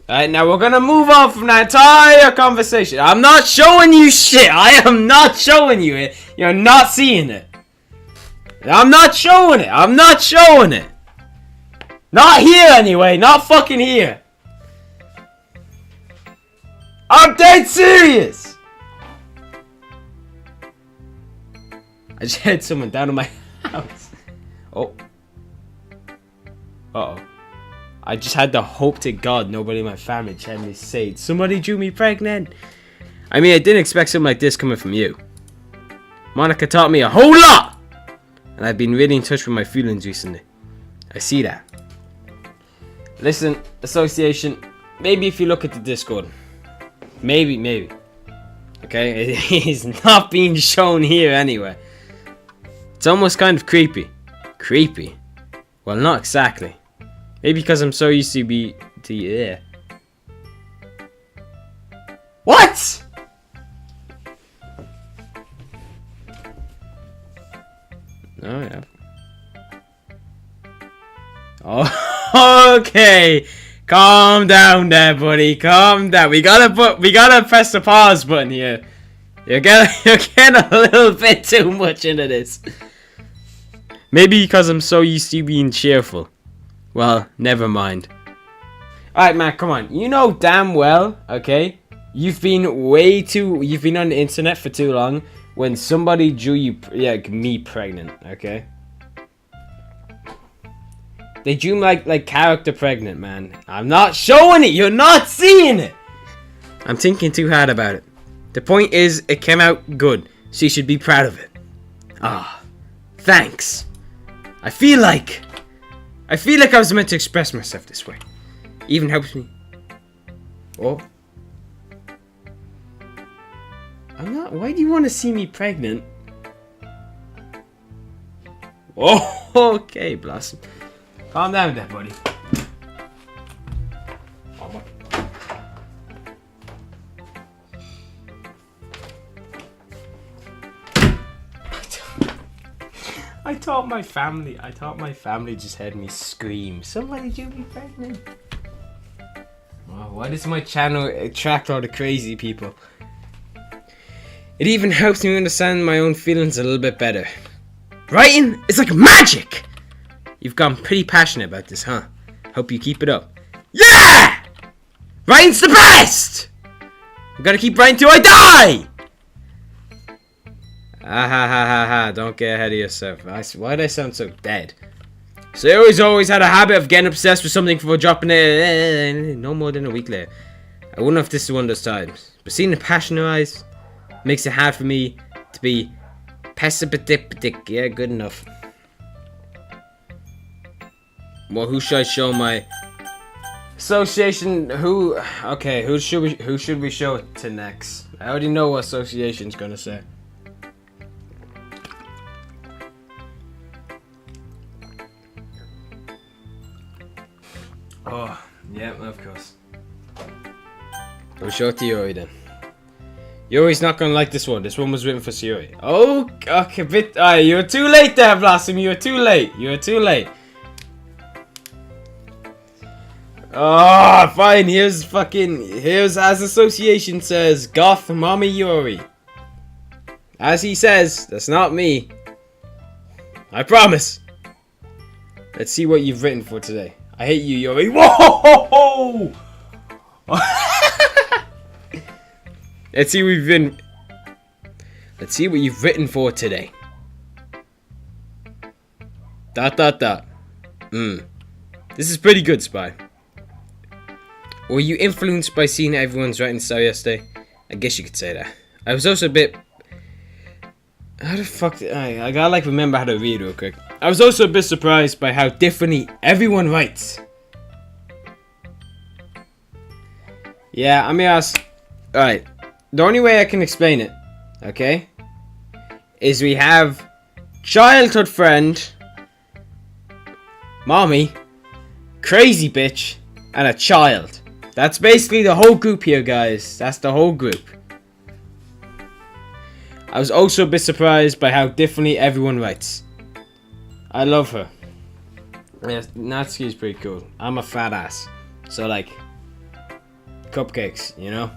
S1: Alright, now we're gonna move on from that entire conversation. I'm not showing you shit. I am not showing you it. You're not seeing it. I'm not showing it. I'm not showing it. Not here anyway. Not fucking here. I'm dead serious. I just had someone down in my house. Oh. Uh-oh. I just had to hope to God nobody in my family had me say, somebody drew me pregnant. I mean, I didn't expect something like this coming from you. Monica taught me a whole lot. And I've been really in touch with my feelings recently. I see that. Listen, association, maybe if you look at the Discord. Maybe. Okay, it is not being shown here anyway. It's almost kind of creepy. Creepy? Well, not exactly. Maybe because I'm so used to yeah. What? Oh yeah. Oh, okay. Calm down there, buddy. Calm down. We gotta press the pause button here. You're getting a little bit too much into this. Maybe because I'm so used to being cheerful. Well, never mind. Alright, man, come on. You know damn well, okay? You've been on the internet for too long when somebody drew you, me pregnant, okay? They drew me like character pregnant, man. I'm not showing it. You're not seeing it. I'm thinking too hard about it. The point is, it came out good, so you should be proud of it. Ah, thanks. I feel like I was meant to express myself this way. Even helps me. Oh. I'm not. Why do you want to see me pregnant? Oh, okay, Blossom. Calm down there, buddy. I thought my family just heard me scream. Somebody do me pregnant. Oh, why does my channel attract all the crazy people? It even helps me understand my own feelings a little bit better. Writing is like magic! You've gone pretty passionate about this, huh? Hope you keep it up. Yeah! Writing's the best! I'm gonna keep writing till I die! Ah ha ha ha ha, don't get ahead of yourself. Why do I sound so dead? Sarah's always had a habit of getting obsessed with something before dropping it no more than a week later. I wonder if this is one of those times. But seeing the passion in her eyes makes it hard for me to be pessimistic. Yeah, good enough. Well, who should I show my association? Who should we show it to next? I already know what association's gonna say. Oh, yeah, of course. We'll show it to Yuri then. Yuri's not gonna like this one. This one was written for Yuri. Oh, okay, you were too late there, Blossom. You were too late. Oh, fine. Here's as association says, Goth Mommy Yuri. As he says, that's not me. I promise. Let's see what you've written for today. I hate you, Yuri. Whoa! Let's see what you've written for today. ... This is pretty good, Spy. Were you influenced by seeing everyone's writing style yesterday? I guess you could say that. I was also a bit... How the fuck... I gotta like remember how to read real quick. I was also a bit surprised by how differently everyone writes. Yeah, I mean, alright. The only way I can explain it, okay, is we have childhood friend, mommy, crazy bitch, and a child. That's basically the whole group here, guys. That's the whole group. I was also a bit surprised by how differently everyone writes. I love her. Yeah, Natsuki's pretty cool. I'm a fat ass. So, like, cupcakes, you know?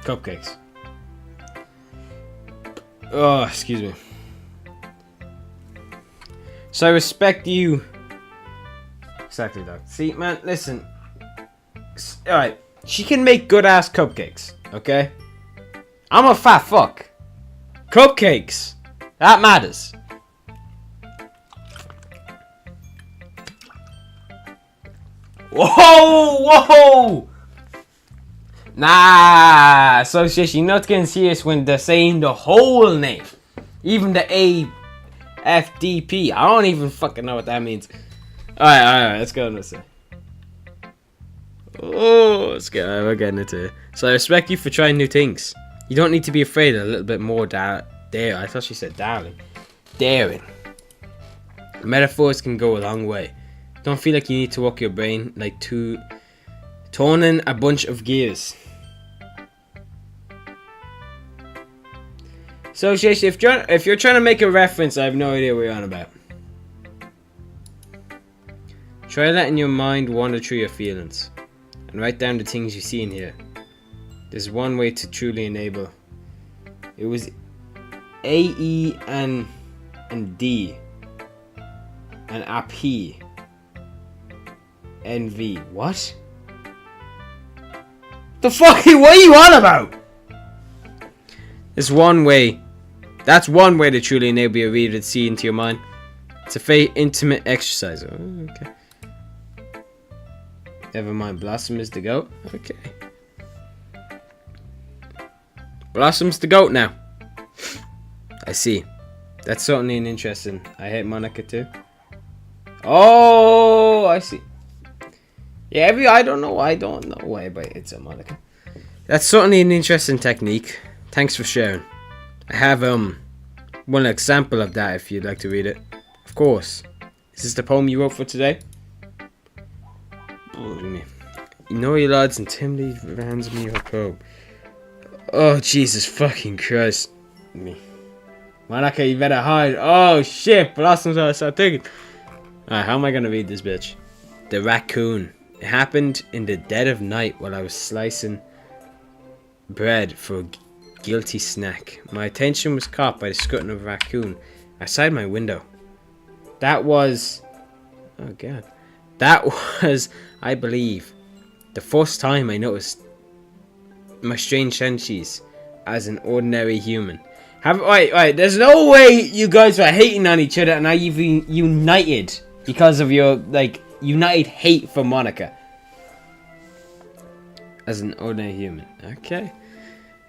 S1: Cupcakes. Oh, excuse me. So I respect you. Exactly that. See, man, listen. Alright, she can make good ass cupcakes, okay? I'm a fat fuck. Cupcakes. That matters. Whoa, whoa. Nah, association, you're not getting serious when they're saying the whole name. Even the AFDP. I don't even fucking know what that means. Alright, let's go on this. Oh, let's get. We're getting into it. So I respect you for trying new things. You don't need to be afraid. A little bit more dare. I thought she said darling. Daring. Metaphors can go a long way. Don't feel like you need to work your brain like turning a bunch of gears. Association, if you're trying to make a reference, I have no idea what you're on about. Try letting your mind wander through your feelings and write down the things you see in here. There's one way to truly enable. It was A, E, and D, and a P, N, V. What? The fuck? What are you on about? There's one way. That's one way to truly enable your reader to see into your mind. It's a very intimate exercise. Oh, okay. Never mind. Blossom is the goat. Okay. Blossom's the goat now. I see. That's certainly an interesting. I hate Monica too. Oh, I see. Yeah, I don't know why, but it's a Monica. That's certainly an interesting technique. Thanks for sharing. I have one example of that if you'd like to read it. Of course. Is this the poem you wrote for today? Oh, you know your lads and Tim Lee hands me your probe. Oh, Jesus fucking Christ. Me. Monica, you better hide. Oh shit, Blossom's gonna start thinking. Alright, how am I gonna read this bitch? The raccoon. It happened in the dead of night while I was slicing bread for a guilty snack. My attention was caught by the strutting of a raccoon outside my window. That was... Oh god. That was, I believe, the first time I noticed my strange senses as an ordinary human. Wait, there's no way you guys are hating on each other and are even united because of your, like, united hate for Monica. As an ordinary human. Okay.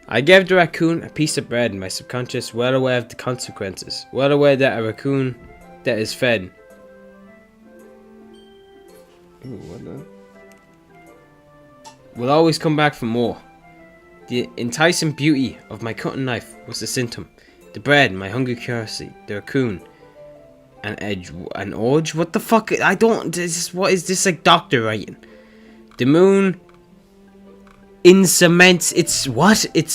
S1: I gave the raccoon a piece of bread, and my subconscious, well aware of the consequences, well aware that a raccoon that is fed. Ooh, what the? Will always come back for more. The enticing beauty of my cutting knife was the symptom. The bread, my hungry curiosity, the raccoon, an urge. What the fuck? I don't. What is this, like doctor writing? The moon in cements its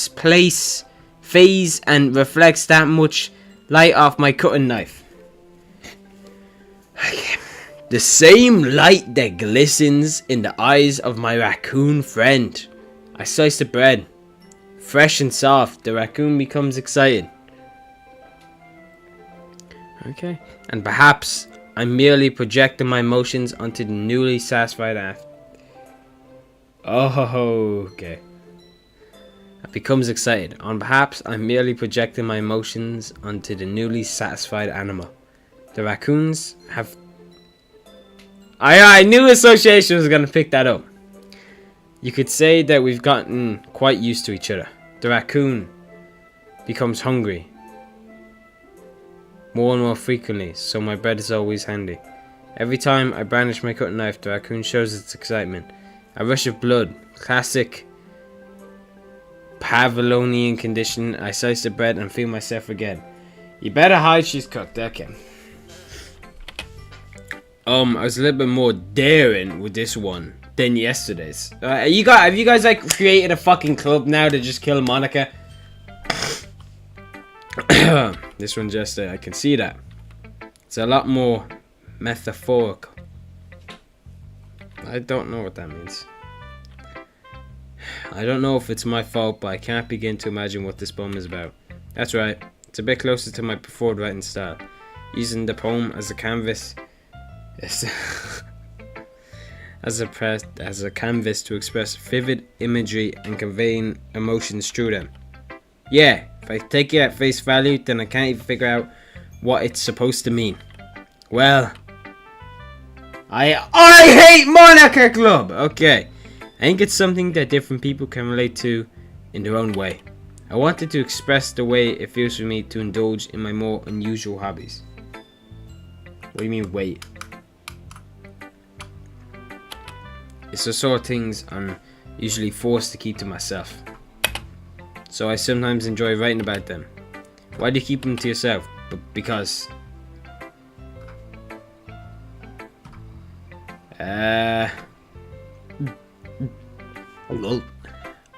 S1: place, phase, and reflects that much light off my cutting knife. The same light that glistens in the eyes of my raccoon friend. I slice the bread. Fresh and soft, the raccoon becomes excited. Okay. And perhaps I'm merely projecting my emotions onto the newly satisfied act. Oh, okay. becomes excited. On perhaps I'm merely projecting my emotions onto the newly satisfied animal. The raccoons have... I knew association was going to pick that up. You could say that we've gotten quite used to each other. The raccoon becomes hungry more and more frequently, so my bread is always handy. Every time I brandish my cutting knife, the raccoon shows its excitement. A rush of blood. Classic Pavlovian condition. I slice the bread and feel myself again. You better hide she's cooked. Okay. I was a little bit more daring with this one than yesterday's. Have you guys like created a fucking club now to just kill Monica? This one just, I can see that. It's a lot more metaphorical. I don't know what that means. I don't know if it's my fault, but I can't begin to imagine what this poem is about. That's right, it's a bit closer to my preferred writing style. Using the poem as a canvas, as a canvas to express vivid imagery and conveying emotions through them. Yeah, if I take it at face value, then I can't even figure out what it's supposed to mean. Well, I hate Monica Club! Okay. I think it's something that different people can relate to in their own way. I wanted to express the way it feels for me to indulge in my more unusual hobbies. What do you mean, wait? It's the sort of things I'm usually forced to keep to myself. So I sometimes enjoy writing about them. Why do you keep them to yourself? Because...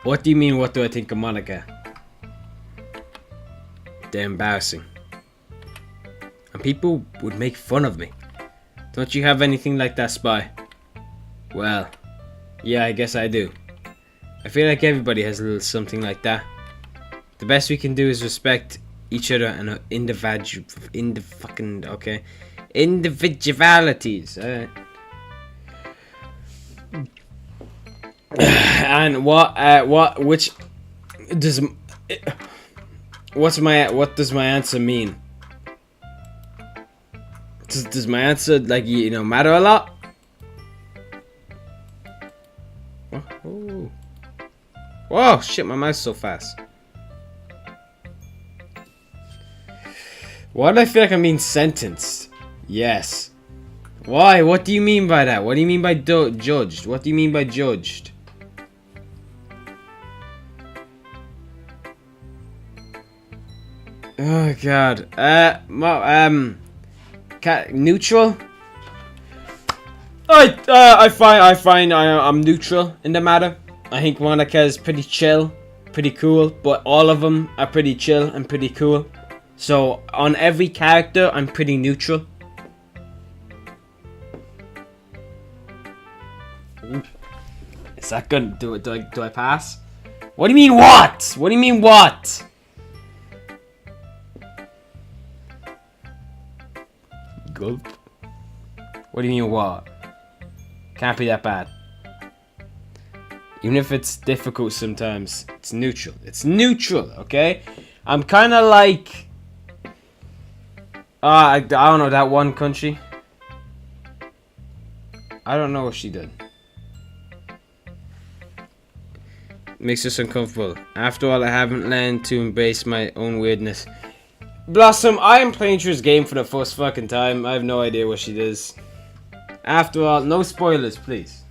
S1: What do you mean, what do I think of Monica? They're embarrassing. And people would make fun of me. Don't you have anything like that, Spy? Well, yeah, I guess I do. I feel like everybody has a little something like that. The best we can do is respect each other and individualities. And what does my answer mean? Does my answer, like, you know, matter a lot? Oh. Whoa, shit, my mouse is so fast. Why do I feel like I'm being sentenced? Yes. Why? What do you mean by that? What do you mean by judged? What do you mean by judged? Oh god. Neutral? I'm neutral in the matter. I think Monica is pretty chill, pretty cool, but all of them are pretty chill and pretty cool. So on every character, I'm pretty neutral. Is that good? Do I pass? What do you mean what? What do you mean what? Gulp. What do you mean what? Can't be that bad. Even if it's difficult sometimes, it's neutral. It's neutral, okay? I'm kind of like... I don't know, that one country. I don't know what she did. Makes us uncomfortable. After all, I haven't learned to embrace my own weirdness. Blossom, I am playing through this game for the first fucking time. I have no idea what she does. After all, no spoilers, please.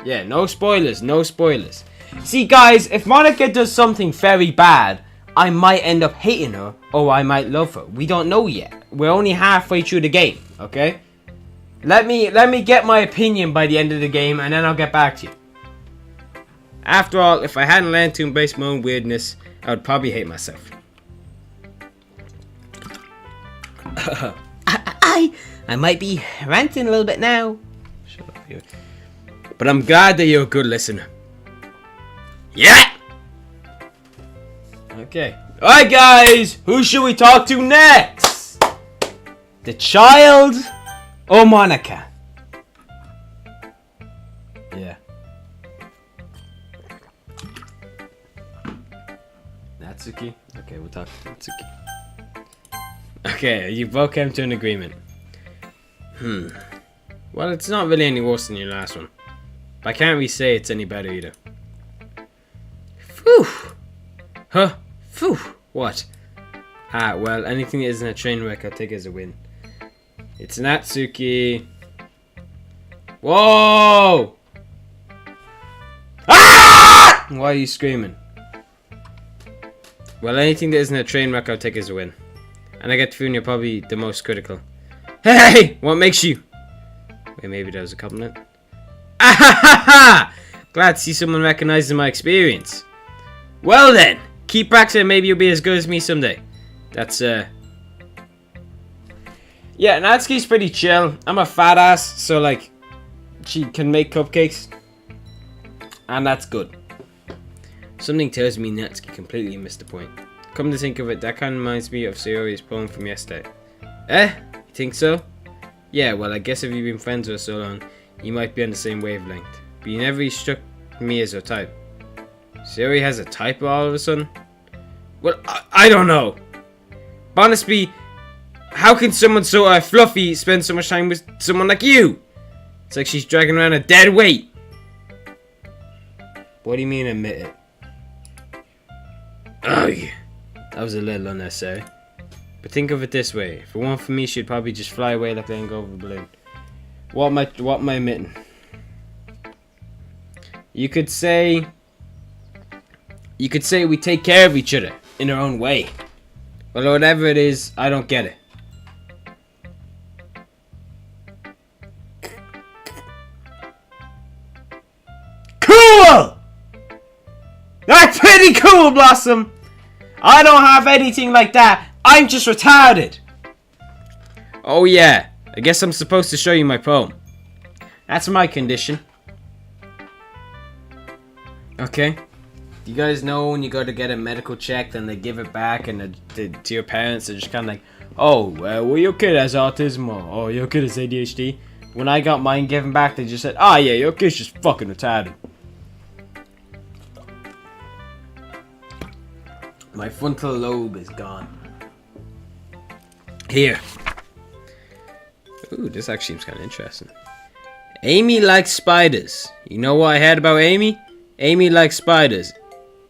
S1: Yeah, no spoilers, no spoilers. See, guys, if Monica does something very bad, I might end up hating her, or I might love her. We don't know yet. We're only halfway through the game, okay? Let me get my opinion by the end of the game, and then I'll get back to you. After all, if I hadn't learned to embrace my own weirdness, I would probably hate myself. I might be ranting a little bit now. Shut up, you. But I'm glad that you're a good listener. Yeah! Okay. Alright, guys! Who should we talk to next? The child or Monica? Yeah. Natsuki? Okay, we'll talk to Natsuki. Okay, you both came to an agreement. Well, it's not really any worse than your last one. But I can't really say it's any better either. Phew! Huh? Phew! What? Well, anything that isn't a train wreck I'll take as a win. It's Natsuki. Whoa! Ah! Why are you screaming? Well, anything that isn't a train wreck I'll take as a win. And I get the feeling you're probably the most critical. Hey! What makes you? Wait, maybe that was a compliment. Ah-ha-ha-ha! Glad to see someone recognizes my experience. Well then, keep practicing, maybe you'll be as good as me someday. That's, Yeah, Natsuki's pretty chill. I'm a fat ass, so, like, she can make cupcakes. And that's good. Something tells me Natsuki completely missed the point. Come to think of it, that kind of reminds me of Sayori's poem from yesterday. You think so? Yeah, well, I guess if you've been friends with her so long, you might be on the same wavelength. But you never really struck me as her type. Sayori has a type all of a sudden? Well, I don't know. But honestly, how can someone so fluffy spend so much time with someone like you? It's like she's dragging around a dead weight. What do you mean admit it? Ugh. That was a little unnecessary. But think of it this way. If it weren't for me, she'd probably just fly away like letting go of a balloon. What am I admitting? You could say we take care of each other in our own way. But whatever it is, I don't get it. Cool! That's pretty cool, Blossom! I don't have anything like that. I'm just retarded. Oh yeah, I guess I'm supposed to show you my poem. That's my condition. Okay. Do you guys know when you go to get a medical check, then they give it back and to your parents, they're just kind of like, oh, well, your kid has autism, or oh, your kid has ADHD. When I got mine given back, they just said, oh yeah, your kid's just fucking retarded. My frontal lobe is gone. Here. Ooh, this actually seems kind of interesting. Amy likes spiders. You know what I heard about Amy? Amy likes spiders.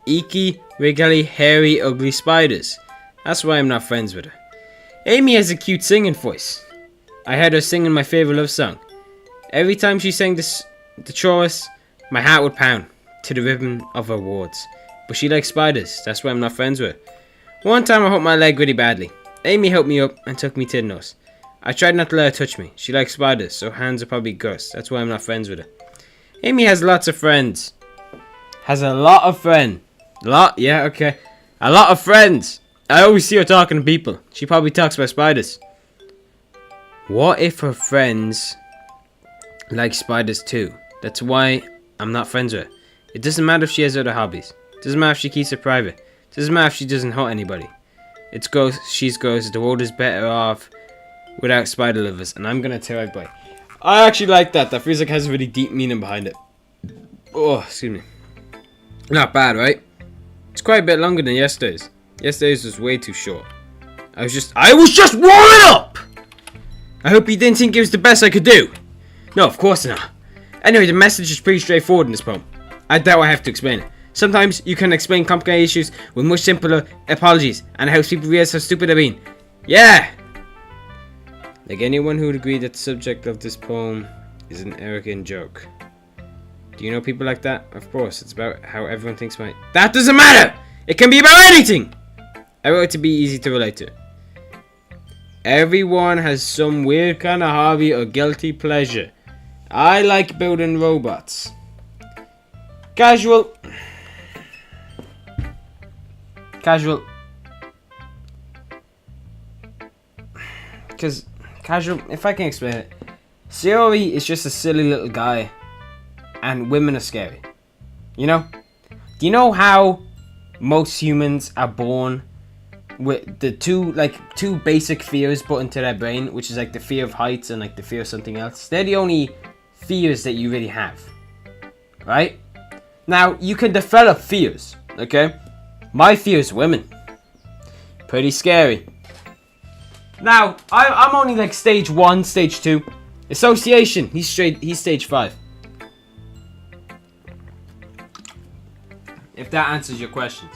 S1: Icky, wriggly, hairy, ugly spiders. That's why I'm not friends with her. Amy has a cute singing voice. I heard her singing my favorite love song. Every time she sang the chorus, my heart would pound to the rhythm of her words. But she likes spiders. That's why I'm not friends with her. One time I hurt my leg really badly. Amy helped me up and took me to the nurse. I tried not to let her touch me. She likes spiders, so hands are probably gross. That's why I'm not friends with her. Amy has lots of friends. Has a lot of friends. Yeah, okay. A lot of friends. I always see her talking to people. She probably talks about spiders. What if her friends like spiders too? That's why I'm not friends with her. It doesn't matter if she has other hobbies. It doesn't matter if she keeps it private. It doesn't matter if she doesn't hurt anybody. It's goes, she's goes, the world is better off without spider lovers. And I'm gonna tell everybody. I actually like that. That feels like it has a really deep meaning behind it. Oh, excuse me. Not bad, right? It's quite a bit longer than yesterday's. Yesterday's was way too short. I was just warming up! I hope you didn't think it was the best I could do. No, of course not. Anyway, the message is pretty straightforward in this poem. I doubt I have to explain it. Sometimes you can explain complicated issues with much simpler apologies, and it helps people realize how stupid they've been. Yeah! Like anyone who would agree that the subject of this poem is an arrogant joke. Do you know people like that? Of course, it's about how everyone thinks about it. That doesn't matter! It can be about anything! I wrote it to be easy to relate to. Everyone has some weird kind of hobby or guilty pleasure. I like building robots. Casual. Because, casual, if I can explain it. Sayori is just a silly little guy. And women are scary. You know? Do you know how most humans are born with the two basic fears put into their brain, which is like the fear of heights and like the fear of something else? They're the only fears that you really have. Right? Now, you can develop fears, okay? My fear is women. Pretty scary. Now, I'm only like stage 1, stage 2. Association, he's stage 5. If that answers your questions.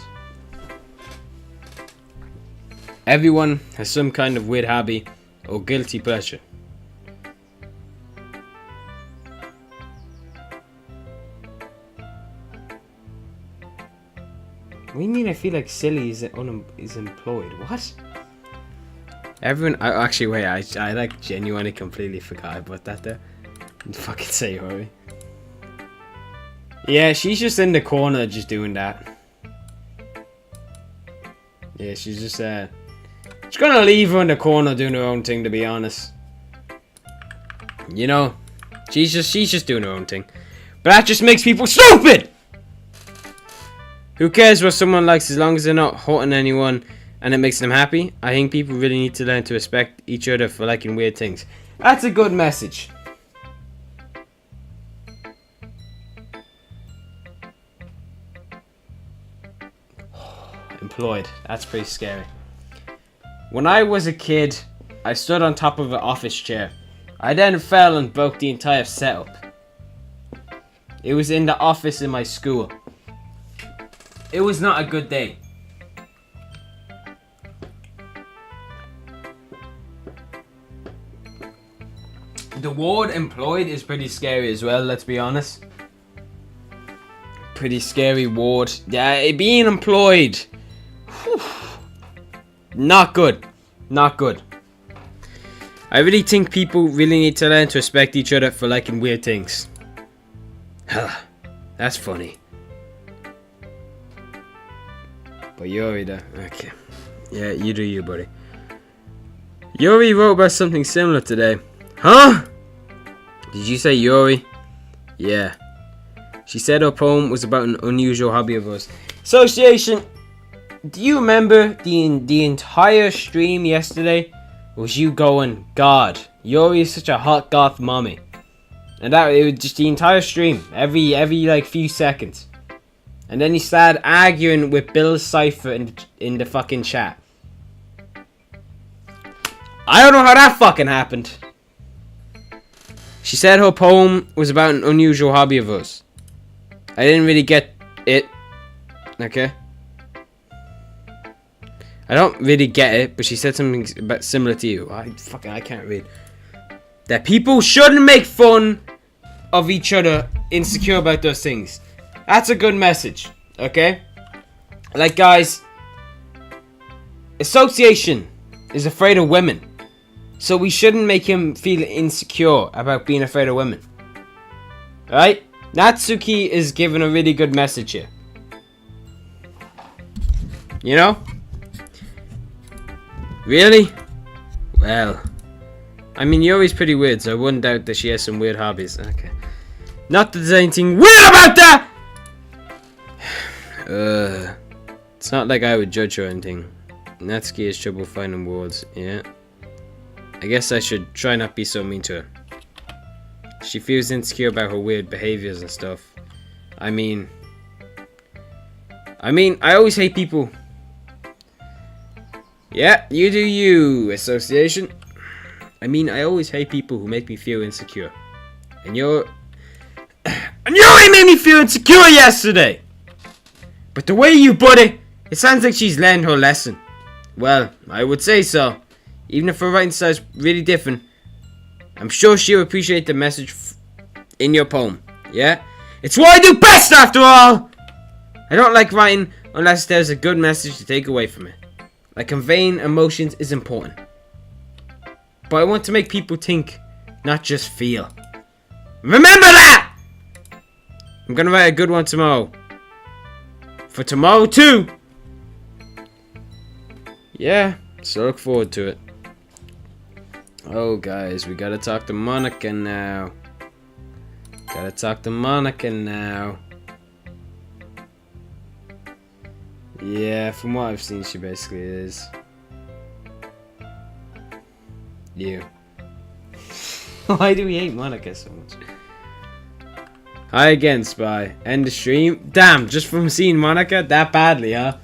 S1: Everyone has some kind of weird hobby or guilty pleasure. What do you mean I feel like silly is employed? What? Everyone, actually wait, I like genuinely completely forgot about that there. Fucking say Hurry. Yeah, she's just in the corner just doing that. Yeah, she's just she's gonna leave her in the corner doing her own thing, to be honest. You know, she's just doing her own thing. But that just makes people stupid! Who cares what someone likes as long as they're not hurting anyone and it makes them happy? I think people really need to learn to respect each other for liking weird things. That's a good message. Employed. That's pretty scary. When I was a kid, I stood on top of an office chair. I then fell and broke the entire setup. It was in the office in my school. It was not a good day. The word employed is pretty scary as well, let's be honest. Pretty scary word. Yeah, being employed. Whew. Not good. Not good. I really think people really need to learn to respect each other for liking weird things. That's funny. But Yuri there. Okay. Yeah, you do you, buddy. Yuri wrote about something similar today. Huh? Did you say Yuri? Yeah. She said her poem was about an unusual hobby of hers. Association, do you remember the entire stream yesterday? Was you going, God, Yuri is such a hot goth mommy. And that it was just the entire stream, every like few seconds. And then he started arguing with Bill Cipher in the fucking chat. I don't know how that fucking happened. She said her poem was about an unusual hobby of hers. I didn't really get it. Okay. I don't really get it, but she said something about similar to you. I can't read. That people shouldn't make fun of each other insecure about those things. That's a good message, okay? Like, guys, Association is afraid of women. So we shouldn't make him feel insecure about being afraid of women. Alright? Natsuki is giving a really good message here. You know? Really? Well, I mean, Yuri's pretty weird, so I wouldn't doubt that she has some weird hobbies. Okay. Not that there's anything weird about that! It's not like I would judge her or anything. Natsuki has trouble finding words, yeah. I guess I should try not be so mean to her. She feels insecure about her weird behaviors and stuff. I mean, I always hate people. Yeah, you do you, Association. I mean, I always hate people who make me feel insecure. And you made me feel insecure yesterday! But the way you put it, it sounds like she's learned her lesson. Well, I would say so. Even if her writing style is really different, I'm sure she'll appreciate the message in your poem. Yeah? It's what I do best, after all! I don't like writing unless there's a good message to take away from it. Like, conveying emotions is important. But I want to make people think, not just feel. Remember that! I'm gonna write a good one tomorrow. For tomorrow too! Yeah, so look forward to it. Oh, guys, we gotta talk to Monica now. Gotta talk to Monica now. Yeah, from what I've seen, she basically is. You. Why do we hate Monica so much? Hi again, Spy. End the stream. Damn, just from seeing Monica that badly, huh?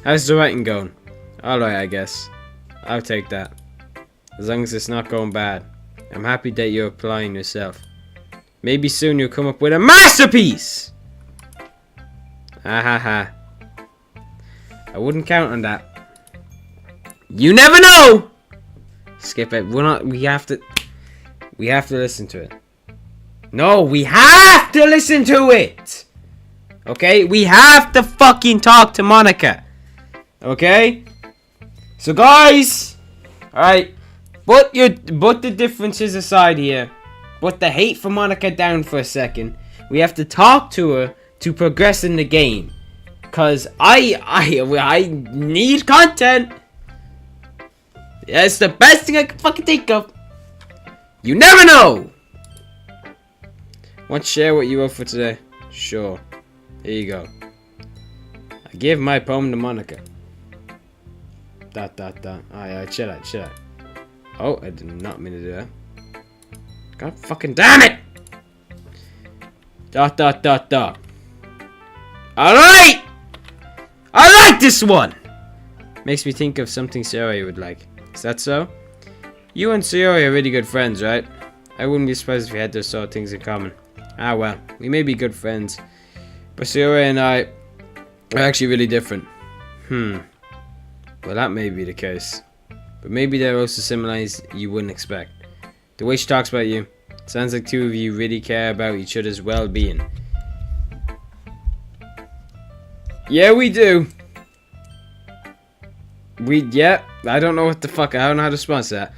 S1: How's the writing going? Alright, I guess. I'll take that. As long as it's not going bad. I'm happy that you're applying yourself. Maybe soon you'll come up with a masterpiece! Ha ha ha. I wouldn't count on that. You never know! Skip it. We have to listen to it. No, we have to listen to it! Okay? We have to fucking talk to Monica. Okay? So guys, alright, put the differences aside here. Put the hate for Monica down for a second. We have to talk to her to progress in the game. Cause I need content. That's the best thing I can fucking think of. You never know. Want to share what you wrote for today? Sure. Here you go. I give my poem to Monica. ... Alright, chill out. Oh, I did not mean to do that. God fucking damn it! ... Alright! I like this one! Makes me think of something Sayori would like. Is that so? You and Sayori are really good friends, right? I wouldn't be surprised if you had those sort of things in common. Ah well, we may be good friends, but Sayori and I are actually really different. Well, that may be the case. But maybe there are also similarities you wouldn't expect. The way she talks about you, sounds like two of you really care about each other's well-being. Yeah, we do. Yeah, I don't know what the fuck, I don't know how to respond to that.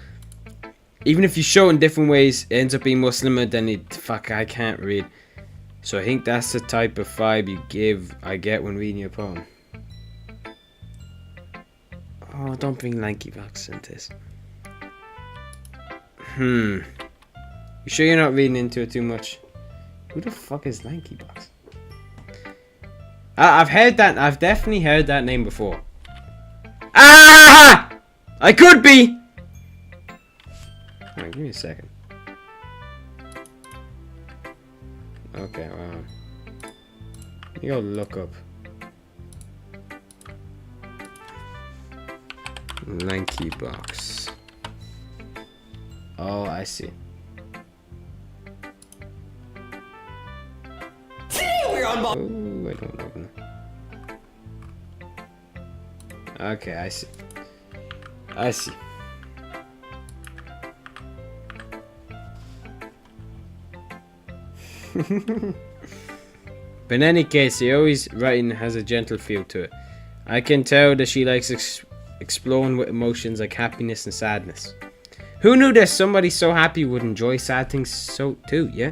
S1: Even if you show it in different ways, it ends up being more slimmer than it. Fuck, I can't read. So I think that's the type of vibe I get when reading your poem. Oh, don't bring Lanky Box into this. You sure you're not reading into it too much? Who the fuck is Lanky Box? I've heard that. I've definitely heard that name before. Ah! I could be. Right, give me a second. Okay, wow. You go look up Lanky Box. Oh, I see. Oh, I don't open it. Okay, I see. I see. But in any case, Sayori's writing has a gentle feel to it. I can tell that she likes exploring with emotions like happiness and sadness. Who knew that somebody so happy would enjoy sad things so too, yeah?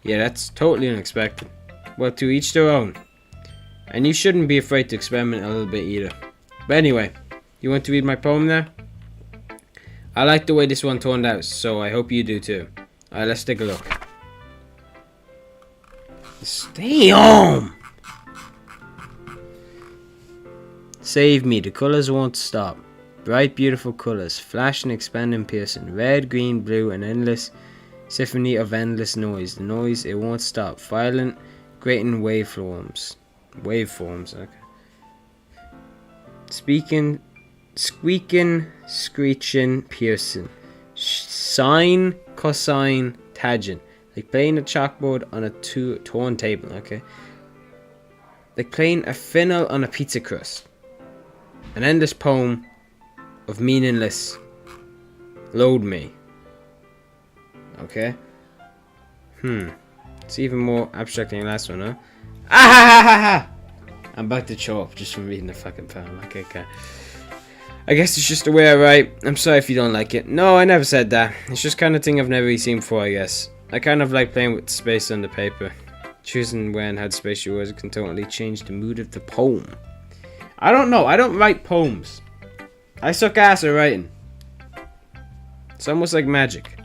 S1: Yeah, that's totally unexpected. Well, to each their own. And you shouldn't be afraid to experiment a little bit either. But anyway, you want to read my poem there? I like the way this one turned out, so I hope you do too. Alright, let's take a look. Stay home! Save me, the colours won't stop. Bright, beautiful colours, flash and expand and piercing. Red, green, blue, an endless symphony of endless noise. The noise, it won't stop. Violent, grating waveforms. Waveforms, okay. Speaking, squeaking, screeching, piercing. Sine, cosine, tangent. Like playing a chalkboard on a torn table, okay? Like playing a funnel on a pizza crust. An endless poem of meaningless. Load me. Okay? It's even more abstract than the last one, huh? Ah ha ha ha ha! I'm about to choke just from reading the fucking poem. Okay. I guess it's just the way I write. I'm sorry if you don't like it. No, I never said that. It's just kind of thing I've never really seen before, I guess. I kind of like playing with space on the paper. Choosing where and how spatial words can totally change the mood of the poem. I don't know. I don't write poems. I suck ass at writing. It's almost like magic.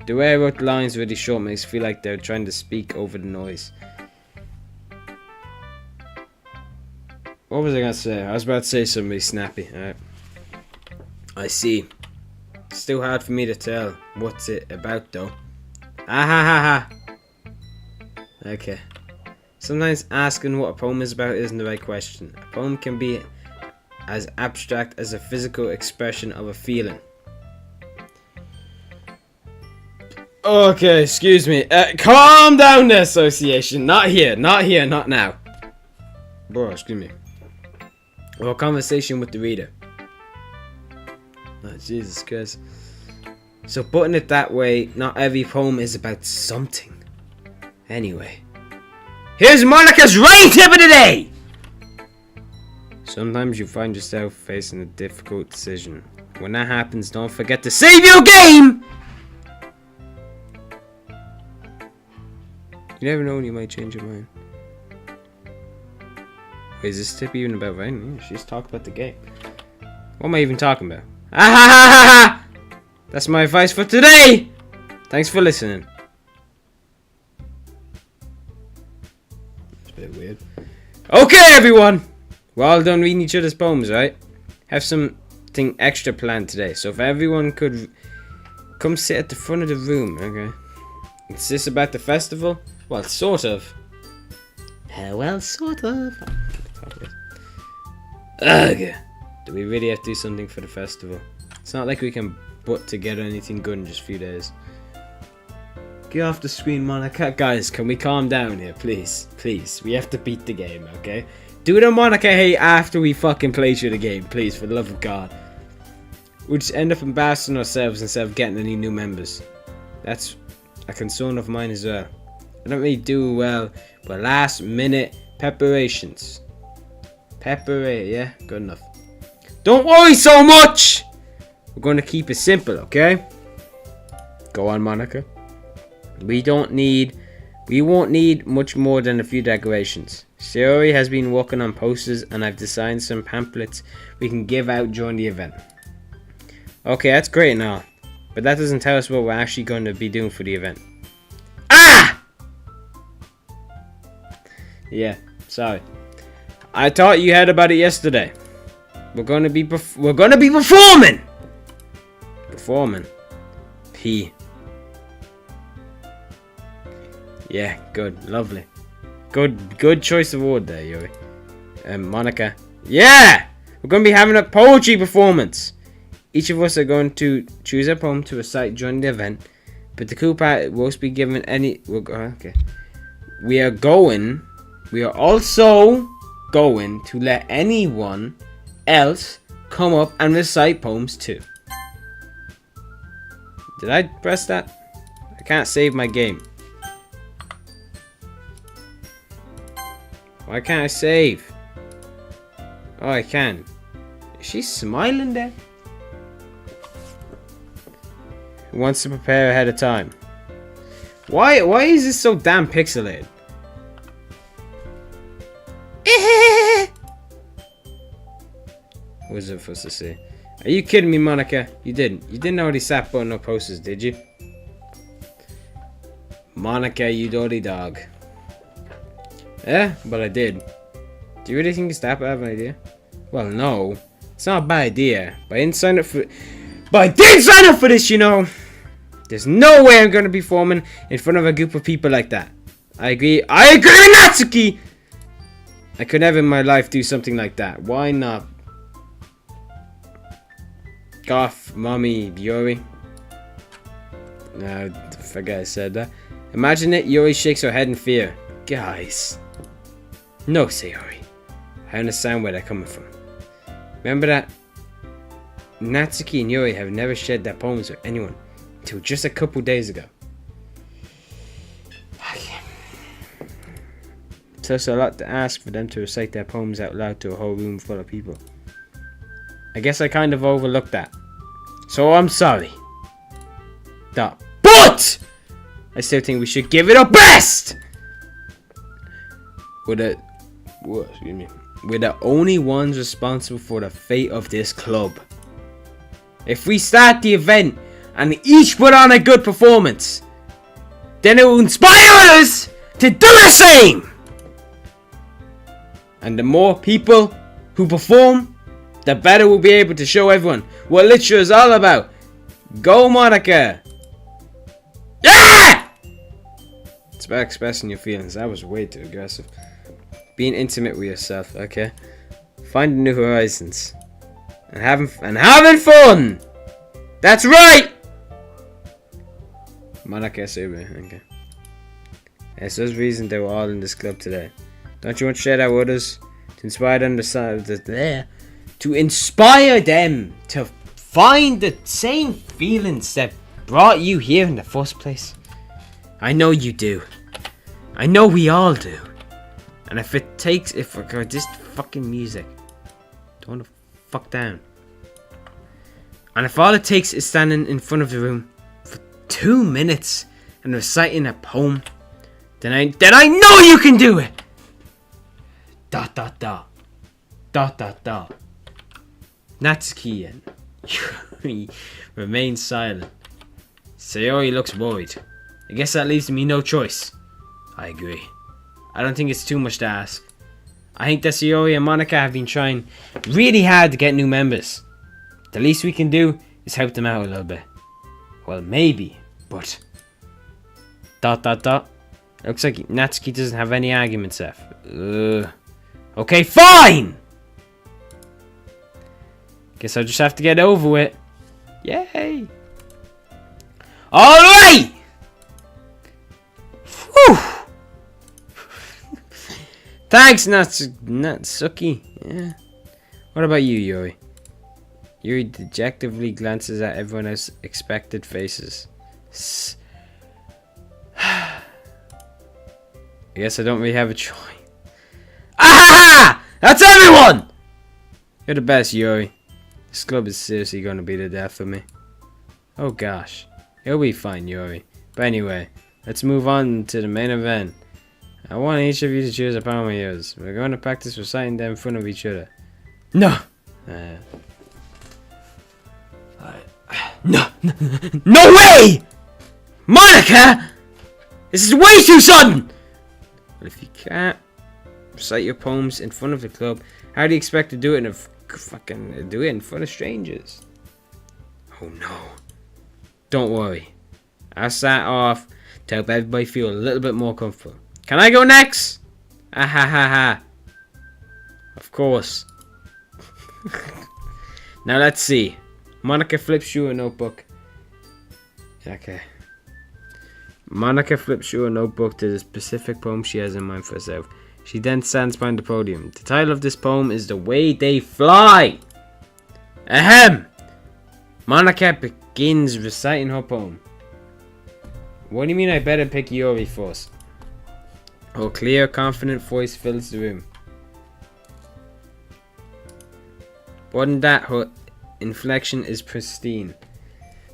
S1: The way I wrote the lines really short makes it feel like they're trying to speak over the noise. What was I gonna say? I was about to say something really snappy. Alright. I see. It's still hard for me to tell what's it about though. Ah ha ha ha. Okay. Sometimes asking what a poem is about isn't the right question. A poem can be as abstract as a physical expression of a feeling. Okay, excuse me. Calm down there, association. Not here, not now. Bro, excuse me. Or a conversation with the reader. Oh, Jesus Christ. So putting it that way, not every poem is about something. Anyway. Here's Monica's writing tip of the day! Sometimes you find yourself facing a difficult decision. When that happens, don't forget to save your game! You never know when you might change your mind. Wait, is this tip even about writing? Yeah, she's talking about the game. What am I even talking about? Ah ha ha ha ha! That's my advice for today! Thanks for listening. It's a bit weird. Okay, everyone! We're all done reading each other's poems, right? Have something extra planned today. So if everyone could come sit at the front of the room, okay? Is this about the festival? Well, sort of. Well, sort of. Ugh. Do we really have to do something for the festival? It's not like we can put together anything good in just a few days. Get off the screen, Monica. Guys, can we calm down here, please? Please. We have to beat the game, okay? Do the Monica hate after we fucking play through the game, please, for the love of God. We'll just end up embarrassing ourselves instead of getting any new members. That's a concern of mine as well. I don't really do well with last minute preparations. Yeah, good enough. Don't worry so much! We're going to keep it simple, okay? Go on, Monica. We won't need much more than a few decorations. Sayori has been working on posters and I've designed some pamphlets we can give out during the event. Okay, that's great and all, but that doesn't tell us what we're actually going to be doing for the event. Ah! Yeah, sorry. I thought you heard about it yesterday. We're gonna be performing. Performing. P. Yeah, good, lovely. Good choice of word there, Yuri. Monica. Yeah! We're going to be having a poetry performance. Each of us are going to choose a poem to recite during the event. But the cool part, it won't be given any... Okay. We are also going to let anyone else come up and recite poems too. Did I press that? I can't save my game. Why can't I save? Oh, I can. Is she smiling there? Who wants to prepare ahead of time? Why is this so damn pixelated? What was it supposed to say? Are you kidding me, Monica? You didn't already start putting up posters, did you? Monica, you dirty dog. Yeah, but I did. Do you really think it's that bad of an idea? Well, no. It's not a bad idea. But I didn't sign up for this, you know. There's no way I'm going to be performing in front of a group of people like that. I agree with Natsuki! I could never in my life do something like that. Why not? Goth, mommy, Yuri. No, I forget I said that. Imagine it, Yuri shakes her head in fear. Guys. No, Sayori. I understand where they're coming from. Remember that Natsuki and Yuri have never shared their poems with anyone until just a couple days ago. It's also a lot to ask for them to recite their poems out loud to a whole room full of people. I guess I kind of overlooked that. So I'm sorry. But I still think we should give it our best! We're the only ones responsible for the fate of this club. If we start the event and each put on a good performance, then it will inspire others to do the same! And the more people who perform, the better we'll be able to show everyone what literature is all about. Go, Monica! Yeah! It's about expressing your feelings. That was way too aggressive. Being intimate with yourself, okay? Finding new horizons. And having fun! That's right! Monica Super, okay. Yes, there's reason they were all in this club today. Don't you want to share that with us? To inspire them to inspire them to find the same feelings that brought you here in the first place. I know you do. I know we all do. And if this fucking music, don't wanna fuck down. And if all it takes is standing in front of the room for 2 minutes and reciting a poem, then I know you can do it. Dot dot dot. Dot dot dot. Natsuki and Yuri remain silent. Sayori looks worried. I guess that leaves me no choice. I agree. I don't think it's too much to ask. I think that Sayori and Monica have been trying really hard to get new members. The least we can do is help them out a little bit. Well, maybe, but... Dot dot dot. Looks like Natsuki doesn't have any arguments left. Okay, fine! Guess I'll just have to get over it. Yay! Alright! Whew! Thanks, Natsuki. Yeah. What about you, Yuri? Yuri dejectedly glances at everyone else's expected faces. I guess I don't really have a choice. Ah! That's everyone! You're the best, Yuri. This club is seriously going to be the death of me. Oh gosh. It'll be fine, Yuri. But anyway, let's move on to the main event. I want each of you to choose a poem of yours. We're going to practice reciting them in front of each other. No! No way! Monica! This is way too sudden! But if you can't recite your poems in front of the club, how do you expect to do it in front of strangers? Oh no. Don't worry. I'll start off to help everybody feel a little bit more comfortable. Can I go next? Ah ha ha ha. Of course. Now let's see. Monica flips you a notebook. Okay. Monica flips you a notebook to the specific poem she has in mind for herself. She then stands behind the podium. The title of this poem is The Way They Fly. Ahem! Monica begins reciting her poem. What do you mean I better pick Yuri first? Her clear, confident voice fills the room. More than that, her inflection is pristine.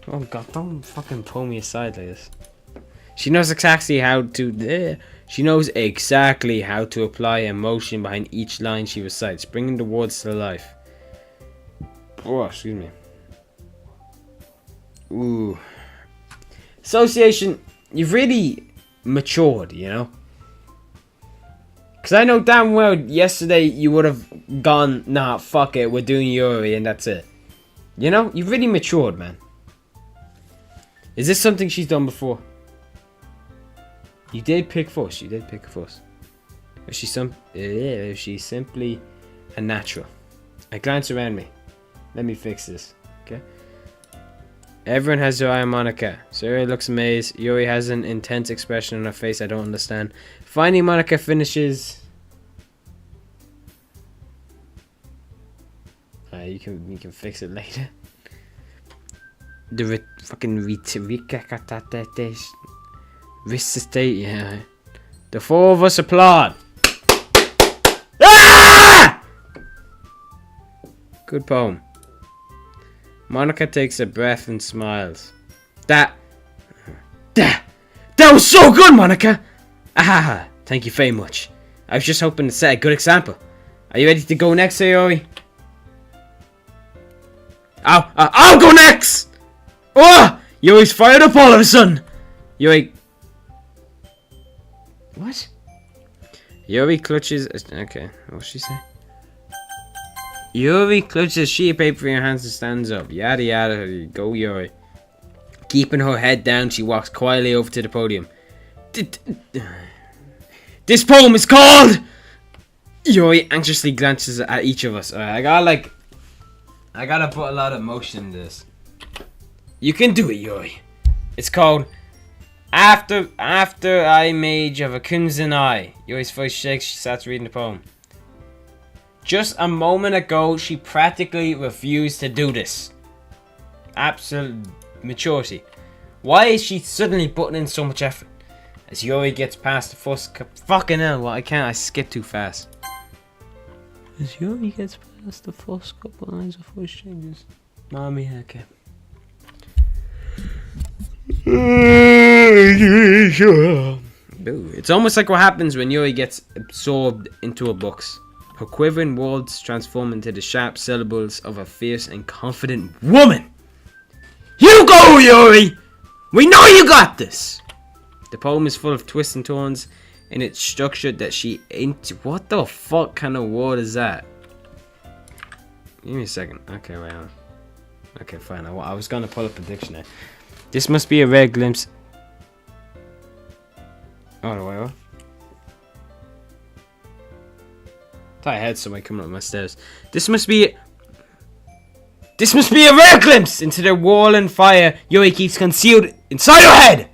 S1: Oh god, don't fucking pull me aside like this. She knows exactly how to... She knows exactly how to apply emotion behind each line she recites, bringing the words to life. Oh, excuse me. Ooh. Association, you've really matured, you know? Because I know damn well yesterday you would have gone, nah, fuck it, we're doing Yuri and that's it. You know? You've really matured, man. Is this something she's done before? You did pick first. You did pick first. Is she simply a natural? I glance around me. Let me fix this. Okay. Everyone has their eye on Monica. Sarah looks amazed. Yuri has an intense expression on her face I don't understand. Finally, Monica finishes. You can fix it later. The Recitate, yeah. The four of us applaud. Ah! Good poem. Monica takes a breath and smiles. That was so good, Monica! Ah, thank you very much. I was just hoping to set a good example. Are you ready to go next, Sayori? I'll go next! Oh! Yuri's fired up all of a sudden! Yuri... What? Yuri clutches... Okay, what'd she say? Yuri clutches a sheet of paper in her hands and stands up. Yada yada, go Yuri. Keeping her head down, she walks quietly over to the podium. This poem is called... Yuri anxiously glances at each of us. Alright, I gotta put a lot of emotion in this. You can do it, Yuri. It's called After I Made You Have a Crimson Eye. Yuri's voice shakes, she starts reading the poem. Just a moment ago, she practically refused to do this. Absolute maturity. Why is she suddenly putting in so much effort? As Yuri gets past the first fucking hell, well, I skip too fast. As Yuri gets past the first couple lines of voice changes. Mommy, okay. It's almost like what happens when Yuri gets absorbed into her books. Her quivering words transform into the sharp syllables of a fierce and confident woman. You go, Yuri! We know you got this! The poem is full of twists and turns in its structure that she ain't. What the fuck kind of word is that? Give me a second. Okay, wait on. Okay, fine. I was gonna pull up a dictionary. This must be a rare glimpse. Oh, no, wait, what? I thought I had somebody coming up my stairs. This must be a rare glimpse into the wall and fire Yuri keeps concealed inside her head!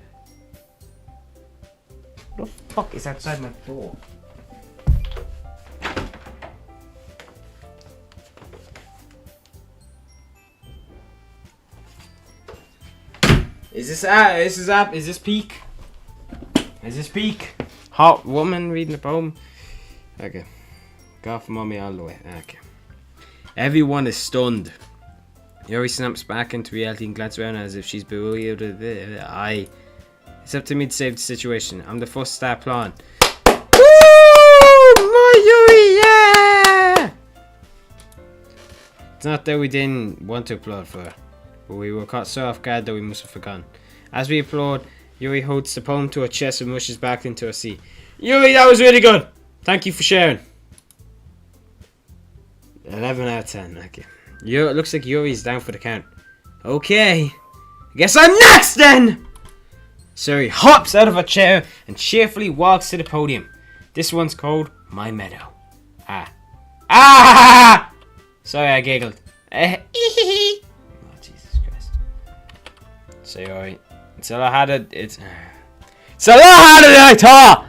S1: What the fuck is outside my door? Is this peak? Is this peak? Hot woman reading a poem? Okay. Go for mommy all the way. Okay. Everyone is stunned. Yuri snaps back into reality and glances around as if she's bewildered. It's up to me to save the situation. I'm the first to start applauding. Woo! My Yuri, yeah! It's not that we didn't want to applaud for her, but we were caught so off guard that we must have forgotten. As we applaud, Yuri holds the poem to her chest and rushes back into her seat. Yuri, that was really good. Thank you for sharing. 11 out of 10. Okay. It looks like Yuri's down for the count. Okay. I guess I'm next then! Suri hops out of her chair and cheerfully walks to the podium. This one's called My Meadow. Ah! Sorry, I giggled. Oh, Jesus Christ. So, alright. It's a lot harder. It's a lot harder than I thought!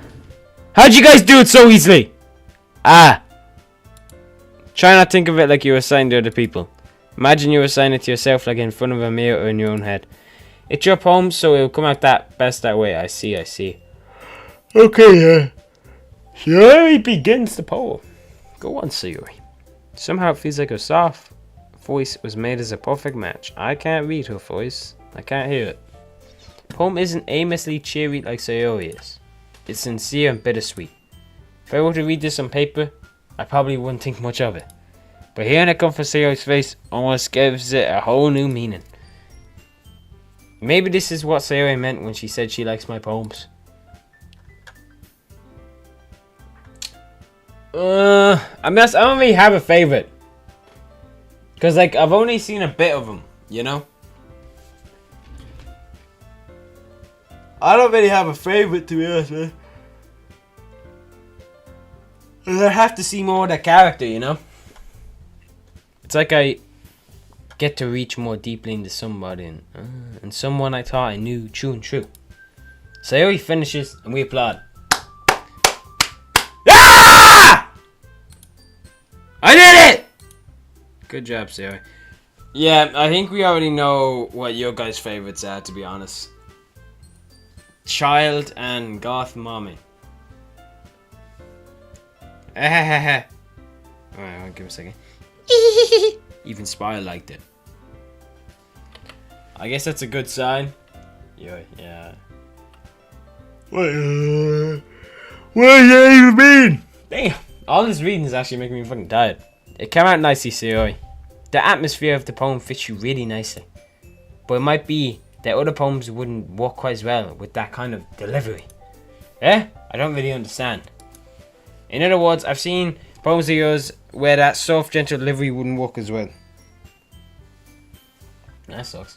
S1: How'd you guys do it so easily? Try not to think of it like you were assigning to other people. Imagine you were assigning it to yourself, like in front of a mirror or in your own head. It's your poem, so it'll come out best that way. I see. Okay, Sayori begins the poem. Go on, Sayori. Somehow it feels like her soft voice was made as a perfect match. I can't read her voice. I can't hear it. The poem isn't aimlessly cheery like Sayori is. It's sincere and bittersweet. If I were to read this on paper, I probably wouldn't think much of it. But hearing it come from Sayori's face almost gives it a whole new meaning. Maybe this is what Sayori meant when she said she likes my poems. I don't really have a favorite. Because, like, I've only seen a bit of them, you know? I don't really have a favorite, to be honest, man. I have to see more of the character, you know? It's like I get to reach more deeply into somebody and someone I thought I knew true and true. Sayori finishes and we applaud. Ah! I did it! Good job, Sayori. Yeah, I think we already know what your guys' favorites are, to be honest. Child and Goth Mommy. Alright, I'll give it a second. Even Spire liked it. I guess that's a good sign. Yeah. What does that even mean? Damn, all this reading is actually making me fucking tired. It came out nicely, Sayori. The atmosphere of the poem fits you really nicely. But it might be that other poems wouldn't work quite as well with that kind of delivery. I don't really understand. In other words, I've seen poems of yours where that soft, gentle delivery wouldn't work as well. That sucks.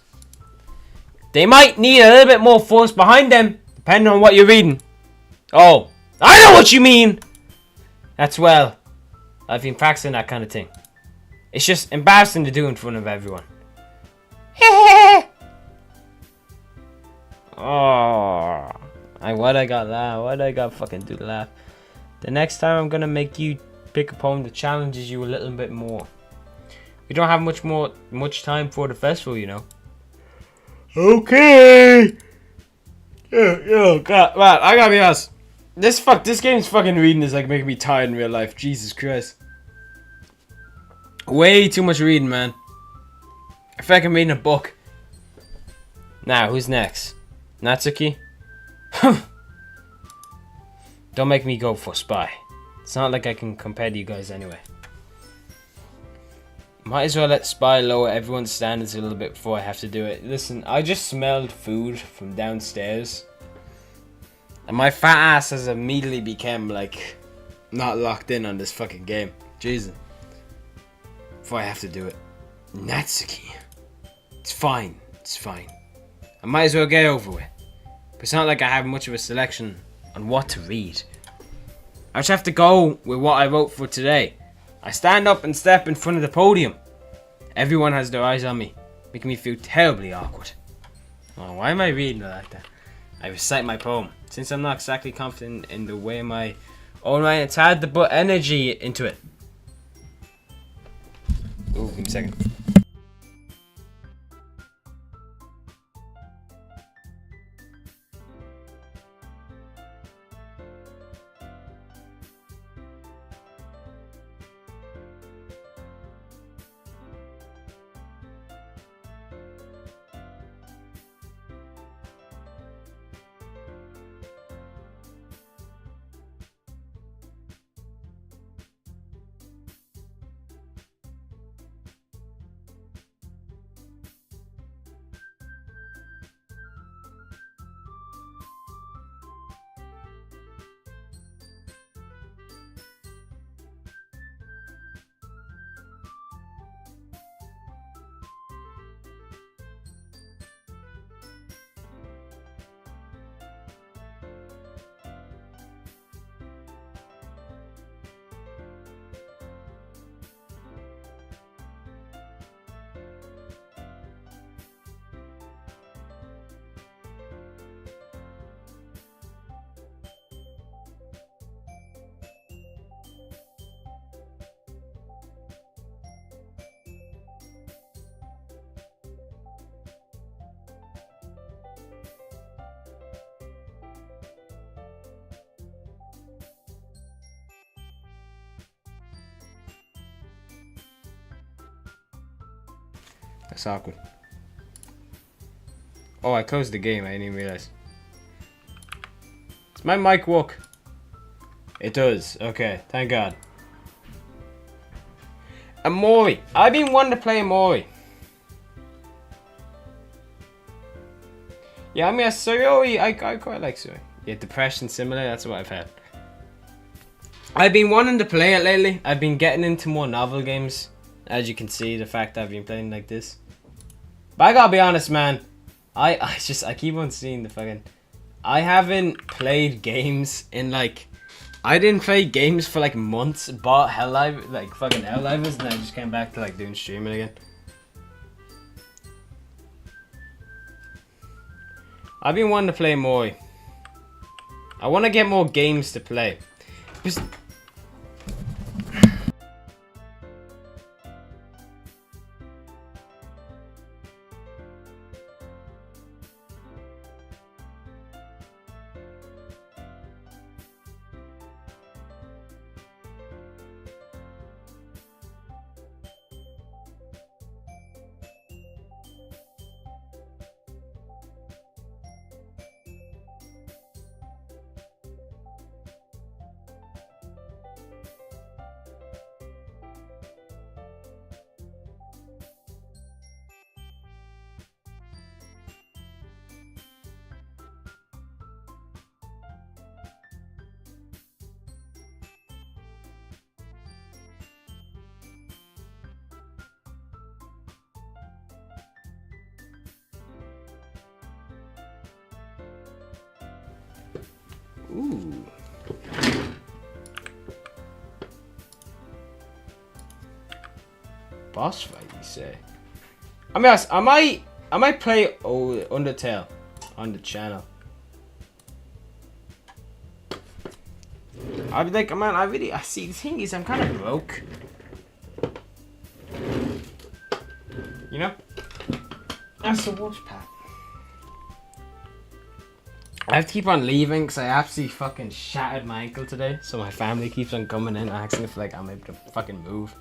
S1: They might need a little bit more force behind them, depending on what you're reading. Oh, I know what you mean! That's, well, I've been practicing that kind of thing. It's just embarrassing to do in front of everyone. Oh, why'd I got laugh? Why'd I got fucking do the laugh? The next time I'm gonna make you pick a poem that challenges you a little bit more. We don't have much time for the festival, you know. Okay. Yo, God, man, I gotta be honest. This game's fucking reading is like making me tired in real life. Jesus Christ. Way too much reading, man. I feel like I'm reading a book. Now, who's next? Natsuki? Don't make me go for spy. It's not like I can compare to you guys anyway. Might as well let spy lower everyone's standards a little bit before I have to do it. Listen, I just smelled food from downstairs. And my fat ass has immediately become like not locked in on this fucking game. Jesus. Before I have to do it. Natsuki. It's fine. It's fine. I might as well get over it. But it's not like I have much of a selection on what to read. I just have to go with what I wrote for today. I stand up and step in front of the podium. Everyone has their eyes on me, making me feel terribly awkward. Oh, why am I reading it like that? I recite my poem. Since I'm not exactly confident in the way my own writing, it's hard to put energy into it. Ooh, give me a second. That's awkward. Oh, I closed the game. I didn't even realize. Does my mic work? It does. Okay, thank God. Amori. I've been wanting to play Amori. Yeah, I mean, Sayori, I quite like Sayori. Yeah, depression similar. That's what I've had. I've been wanting to play it lately. I've been getting into more novel games. As you can see, the fact I've been playing like this. But I gotta be honest, man. I keep on seeing the fucking... I haven't played games in like... I didn't play games for like months. Bought Helldivers, like fucking Helldivers, and I just came back to like doing streaming again. I've been wanting to play more. I want to get more games to play. Just... Ooh. Boss fight, you say? I mean, I might play Undertale on the channel. I'd be like, man, I see, the thing is, I'm kind of broke. You know? That's the worst part. I have to keep on leaving because I absolutely fucking shattered my ankle today. So my family keeps on coming in asking if like I'm able to fucking move.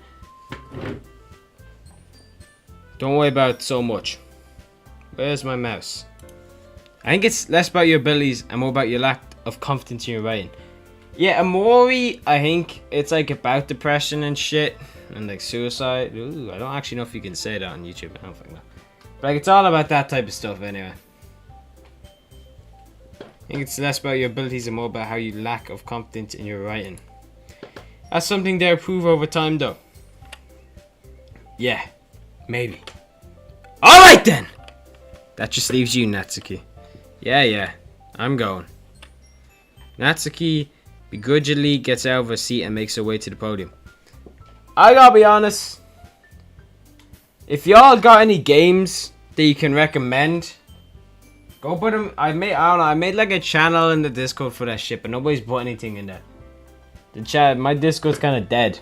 S1: Don't worry about it so much. Where's my mouse? I think it's less about your abilities and more about your lack of confidence in your writing. Yeah, Amori, I think it's like about depression and shit. And like suicide. Ooh, I don't actually know if you can say that on YouTube. I don't think that. But like it's all about that type of stuff anyway. I think it's less about your abilities and more about how you lack of confidence in your writing. That's something they'll improve over time though. Yeah, maybe. Alright then! That just leaves you, Natsuki. Yeah, I'm going. Natsuki begrudgingly gets out of her seat and makes her way to the podium. I gotta be honest. If y'all got any games that you can recommend, go put them. I made like a channel in the Discord for that shit, but nobody's put anything in there. The chat, my Discord's kind of dead.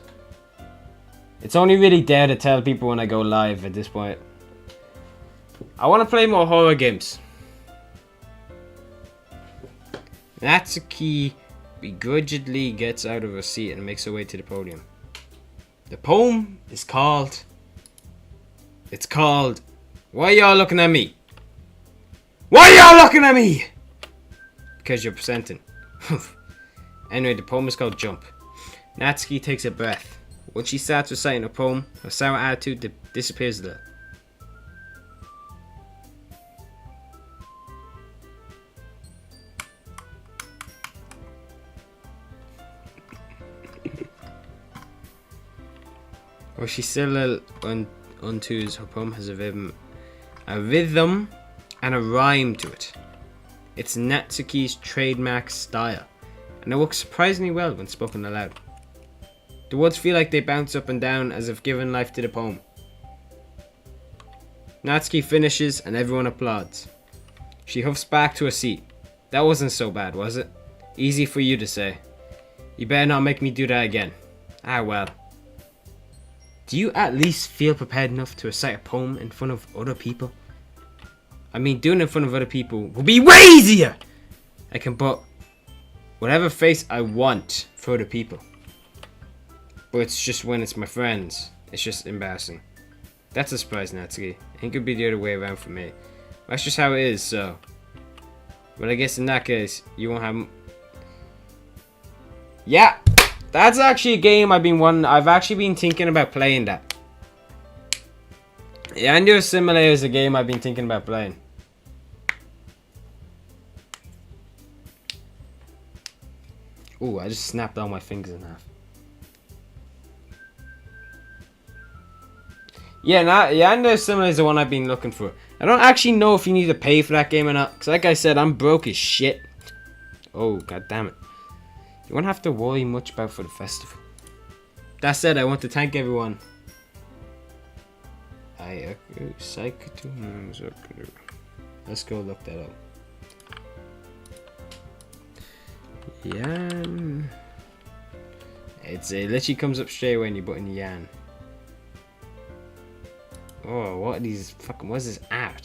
S1: It's only really there to tell people when I go live at this point. I want to play more horror games. Natsuki begrudgingly gets out of her seat and makes her way to the podium. The poem is called... It's called... Why y'all looking at me? Why y'all looking at me? Because you're presenting. Anyway, the poem is called Jump. Natsuki takes a breath. When she starts reciting a poem, her sour attitude disappears a little. While she still untos, her poem has a rhythm and a rhyme to it. It's Natsuki's trademark style, and it works surprisingly well when spoken aloud. The words feel like they bounce up and down as if giving life to the poem. Natsuki finishes and everyone applauds. She huffs back to her seat. That wasn't so bad, was it? Easy for you to say. You better not make me do that again. Ah well. Do you at least feel prepared enough to recite a poem in front of other people? I mean, doing it in front of other people will be way easier! I can put whatever face I want for other people. But it's just when it's my friends, it's just embarrassing. That's a surprise, Natsuki. I think it could be the other way around for me. That's just how it is, so... But I guess in that case, you won't have... Yeah! That's actually a game I've actually been thinking about playing that. Yeah, Andrew Simulator is a game I've been thinking about playing. Ooh, I just snapped all my fingers in half. Yeah, Andrew Simulator is the one I've been looking for. I don't actually know if you need to pay for that game or not. Because like I said, I'm broke as shit. Oh, god damn it. You won't have to worry much about for the festival. That said, I want to thank everyone. Let's go look that up. Yan. It literally comes up straight when you put in Yan. Oh, what are these fucking... What's this app?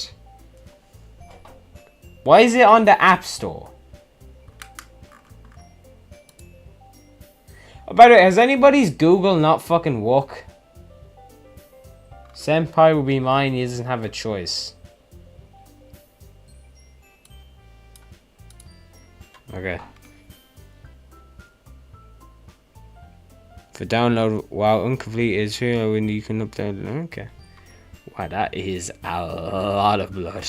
S1: Why is it on the App Store? Oh, by the way, has anybody's Google not fucking work? Senpai will be mine, he doesn't have a choice. Okay. For download, while incomplete is here when you can upload. Okay. Wow, that is a lot of blood.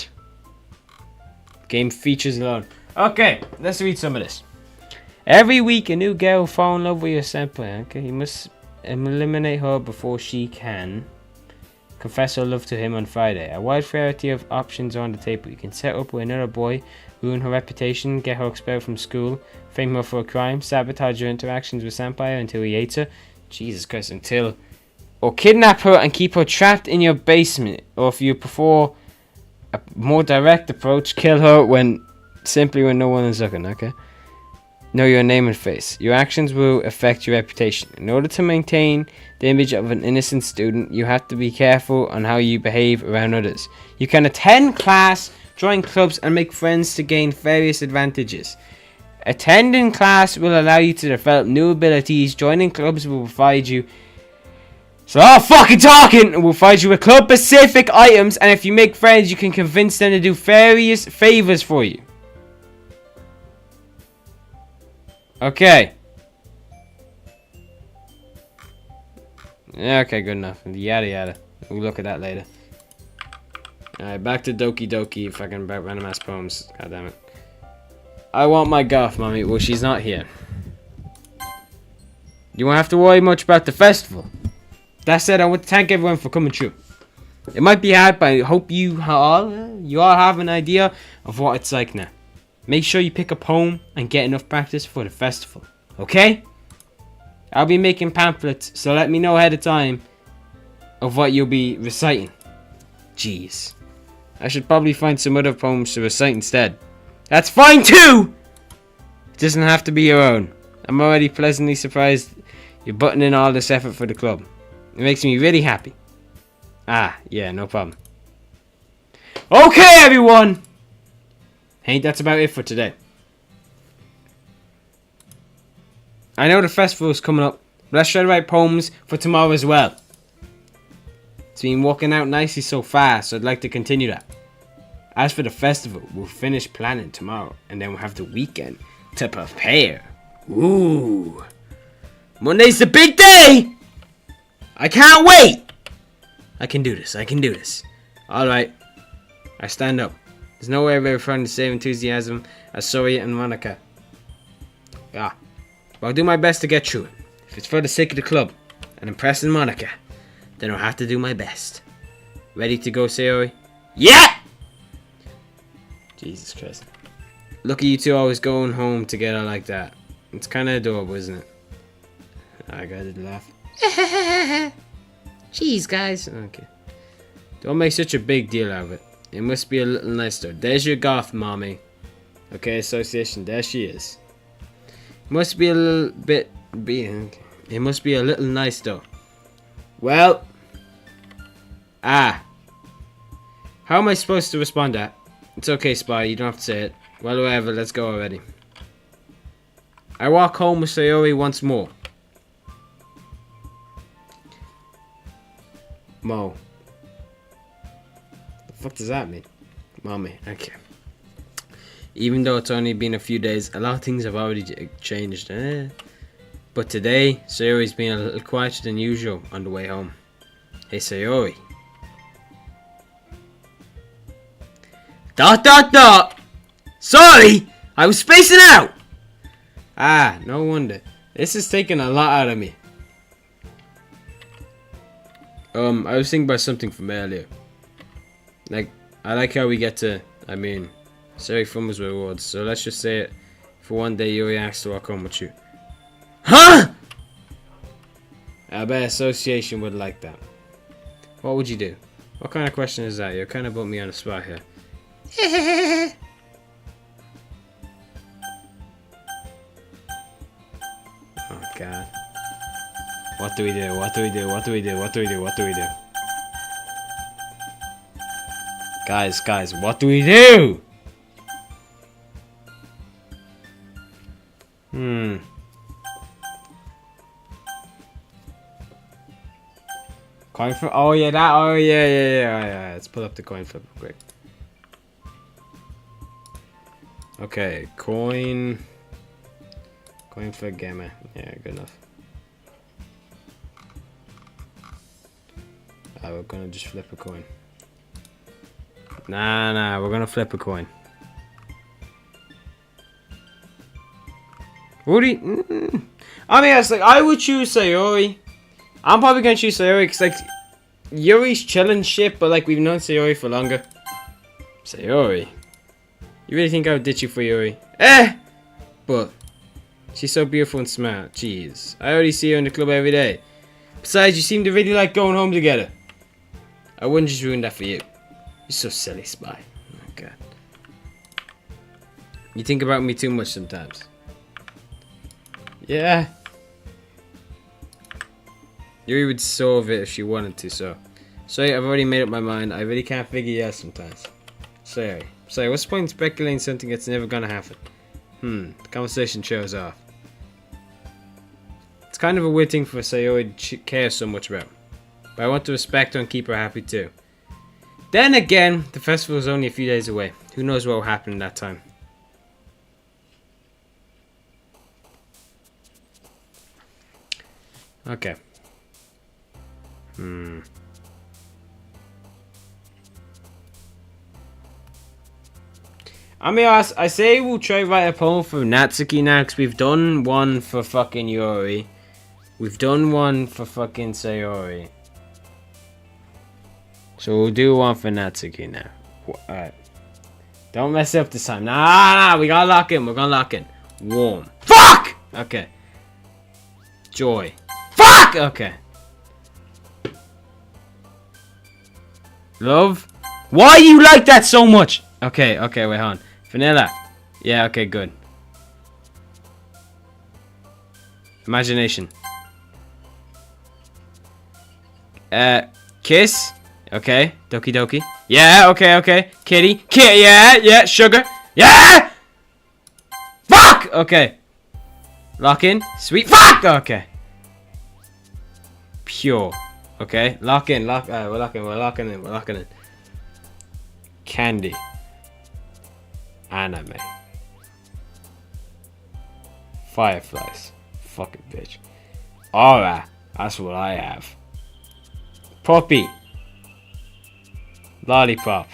S1: Game features alone. Okay, let's read some of this. Every week, a new girl will fall in love with your senpai. Okay, you must eliminate her before she can confess her love to him on Friday. A wide variety of options are on the table. You can set up with another boy, ruin her reputation, get her expelled from school, frame her for a crime, sabotage her interactions with senpai until he hates her. Jesus Christ, until or kidnap her and keep her trapped in your basement, or if you prefer a more direct approach, kill her simply when no one is looking. Okay. Know your name and face. Your actions will affect your reputation. In order to maintain the image of an innocent student, you have to be careful on how you behave around others. You can attend class, join clubs, and make friends to gain various advantages. Attending class will allow you to develop new abilities. Joining clubs will provide you... fucking talking! Will provide you with club-specific items, and if you make friends, you can convince them to do various favors for you. Okay. Okay, good enough. Yada yada. We'll look at that later. Alright, back to Doki Doki. Fucking random ass poems. God damn it. I want my goth, mommy. Well, she's not here. You won't have to worry much about the festival. That said, I want to thank everyone for coming through. It might be hard, but I hope you all have an idea of what it's like now. Make sure you pick a poem and get enough practice for the festival. Okay? I'll be making pamphlets, so let me know ahead of time of what you'll be reciting. Jeez. I should probably find some other poems to recite instead. That's fine too! It doesn't have to be your own. I'm already pleasantly surprised you're putting in all this effort for the club. It makes me really happy. Ah, yeah, no problem. Okay, everyone! Hey, that's about it for today. I know the festival is coming up, but let's try to write poems for tomorrow as well. It's been working out nicely so far, so I'd like to continue that. As for the festival, we'll finish planning tomorrow, and then we'll have the weekend to prepare. Ooh. Monday's the big day! I can't wait! I can do this, I can do this. Alright. I stand up. There's no way of ever finding the same enthusiasm as Sori and Monica. But I'll do my best to get through it. If it's for the sake of the club and impressing Monica, then I'll have to do my best. Ready to go, Sayori? Yeah! Jesus Christ. Look at you two always going home together like that. It's kind of adorable, isn't it? I got to laugh. Jeez, guys. Okay. Don't make such a big deal out of it. It must be a little nice though. There's your goth, mommy. Okay, association. There she is. Must be a little bit... It must be a little nice though. Well... How am I supposed to respond to that? It's okay, Spy. You don't have to say it. Well, whatever. Let's go already. I walk home with Sayori once more. Mo. The fuck does that mean? Mommy. Okay. Even though it's only been a few days, a lot of things have already changed. But today, Sayori's been a little quieter than usual on the way home. Hey, Sayori. ... Sorry! I was spacing out! No wonder. This is taking a lot out of me. I was thinking about something from earlier. I like how we get to, Sayori fumbles with words, so let's just say it. For one day, Yuri asks to walk home with you. Huh?! I bet association would like that. What would you do? What kind of question is that? You're kind of putting me on the spot here. Oh god. What do we do? What do we do? What do we do? What do we do? What do we do? Guys, what do we do? Coin flip? Oh yeah, that. Oh yeah. Let's pull up the coin flip real quick. Okay, coin flip gamma. Yeah, good enough. We're gonna just flip a coin. Nah, we're gonna flip a coin. What do you... I would choose Sayori. I'm probably gonna choose Sayori because, Yuri's chilling shit, but, we've known Sayori for longer. Sayori? You really think I would ditch you for Yuri? But she's so beautiful and smart. Jeez. I already see her in the club every day. Besides, you seem to really like going home together. I wouldn't just ruin that for you. You're so silly, Spy. Oh my god. You think about me too much sometimes. Yeah. Yuri would solve it if she wanted to, so. Sorry, I've already made up my mind. I really can't figure you out sometimes. Sorry. Sorry, what's the point in speculating something that's never gonna happen? The conversation shows off. It's kind of a weird thing for Sayori to care so much about. But I want to respect her and keep her happy too. Then again, the festival is only a few days away. Who knows what will happen in that time. Okay. I mean, I say we'll try write a poem for Natsuki now, because we've done one for fucking Yuri. We've done one for fucking Sayori. So we'll do one for Natsuki now. Alright. Don't mess it up this time. Nah, we gotta lock in. We're gonna lock in. Warm. Fuck! Okay. Joy. Fuck! Okay. Love? Why you like that so much? Okay, okay, wait, hold on. Vanilla. Yeah, okay, good. Imagination. Kiss. Okay. Doki doki. Yeah, okay, okay. Kitty. Yeah. Sugar. Yeah! Fuck! Okay. Lock in. Sweet. Fuck! Okay. Pure. Okay. Lock in. We're locking in. Candy. Anime. Fireflies. Fucking bitch. Aura. That's what I have. Poppy. Lollipop.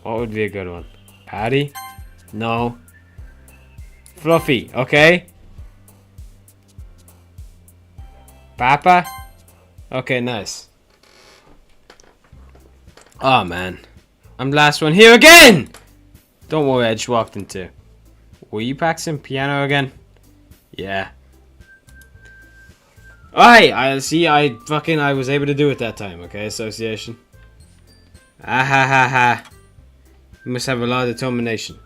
S1: What would be a good one? Patty? No. Fluffy. Okay. Papa? Okay, nice. Oh man. I'm the last one here again! Don't worry, I just walked into. Were you practicing piano again? Yeah. Alright, I was able to do it that time, okay, association. Ah ha ha ha. You must have a lot of determination.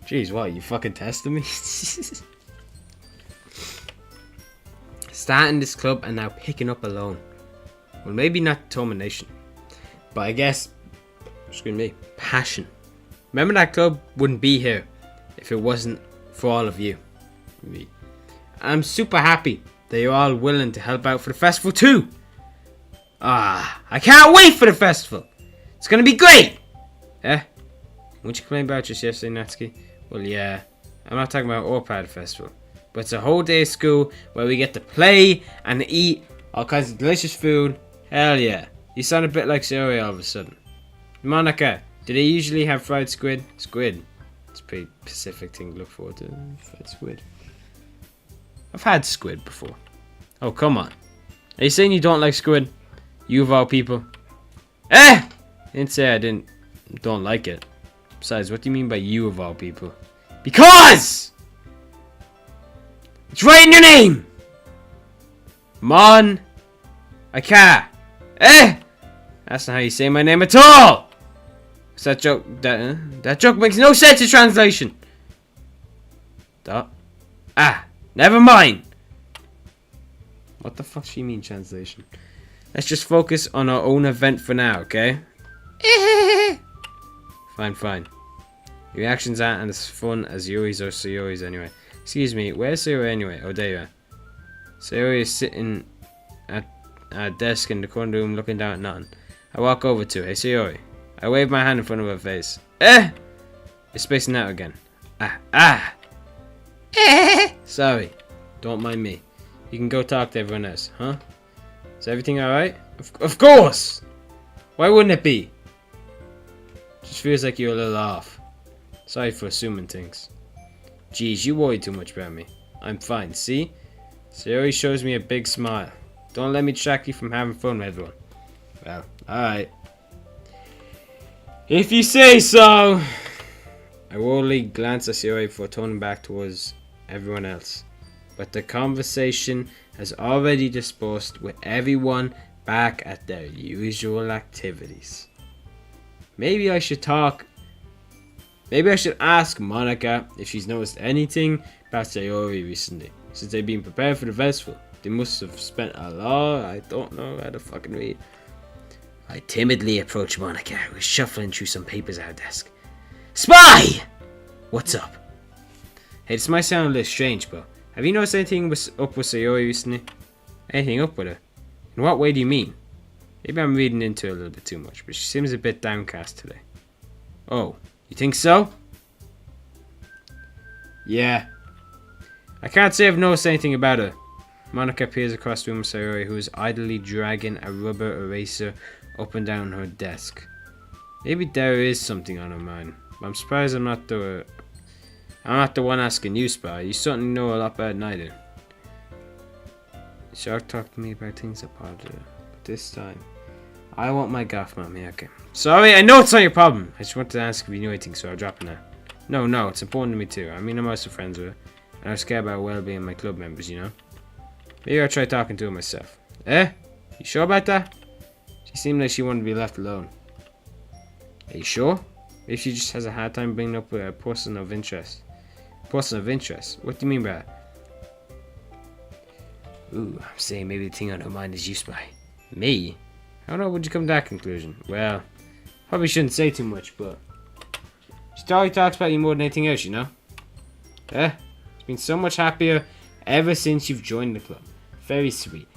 S1: Jeez, what, you fucking testing me? Starting this club and now picking up alone. Well, maybe not determination. But I guess, excuse me, passion. Remember that club wouldn't be here if it wasn't for all of you. Me. I'm super happy that you're all willing to help out for the festival too. I can't wait for the festival. It's gonna be great. Won't you complain about just yesterday, Natsuki? Well, yeah. I'm not talking about Orpad Festival. But it's a whole day of school where we get to play and eat all kinds of delicious food. Hell yeah. You sound a bit like Sayori all of a sudden. Monica, do they usually have fried squid? Squid. It's a pretty Pacific thing to look forward to. Fried squid. I've had squid before. Oh, come on. Are you saying you don't like squid? You of all people. I didn't say I don't like it. Besides, what do you mean by you of all people? Because! It's right in your name! Mon. Aka. That's not how you say my name at all! What's that joke? That joke makes no sense in translation! Never mind! What the fuck she mean translation? Let's just focus on our own event for now, okay? Fine. Your actions aren't as fun as Yuri's or Sayori's anyway. Excuse me, where's Sayori anyway? Oh, there you are. Sayori is sitting at a desk in the corner of the room looking down at nothing. I walk over to her. Hey, Sayori. I wave my hand in front of her face. You're spacing out again. Sorry. Don't mind me. You can go talk to everyone else, huh? Is everything alright? Of course! Why wouldn't it be? Just feels like you're a little off. Sorry for assuming things. Jeez, you worry too much about me. I'm fine, see? Sayori shows me a big smile. Don't let me distract you from having fun with everyone. Well, alright. If you say so. I worriedly glanced at Sayori before turning back towards everyone else. But the conversation has already dispersed with everyone back at their usual activities. Maybe I should ask Monica if she's noticed anything about Sayori recently. Since they've been prepared for the festival, they must have spent a lot. I don't know how to fucking read. I timidly approached Monica, who was shuffling through some papers at her desk. Spy! What's up? Hey, this might sound a little strange, but have you noticed anything up with Sayori recently? Anything up with her? In what way do you mean? Maybe I'm reading into it a little bit too much, but she seems a bit downcast today. Oh, you think so? Yeah. I can't say I've noticed anything about her. Monica peers across the room at Sayori, who is idly dragging a rubber eraser up and down her desk. Maybe there is something on her mind. I'm surprised I'm not the one asking you, Spy. You certainly know a lot better than I do. Shark talked to me about things that bothered her, but this time, I want my gaff, mommy. Okay. Sorry, I know it's not your problem. I just wanted to ask if you knew anything, so I'll drop it now. No, it's important to me too. I mean, I'm also friends with her, and I was scared about her well-being of my club members, you know? Maybe I'll try talking to her myself. Eh? You sure about that? She seemed like she wanted to be left alone. Are you sure? Maybe she just has a hard time bringing up with a person of interest. Person of interest? What do you mean by that? Ooh, I'm saying maybe the thing on her mind is you, Spy. Me? How would you come to that conclusion? Well, probably shouldn't say too much, but she always talks about you more than anything else, you know? She's been so much happier ever since you've joined the club. Very sweet.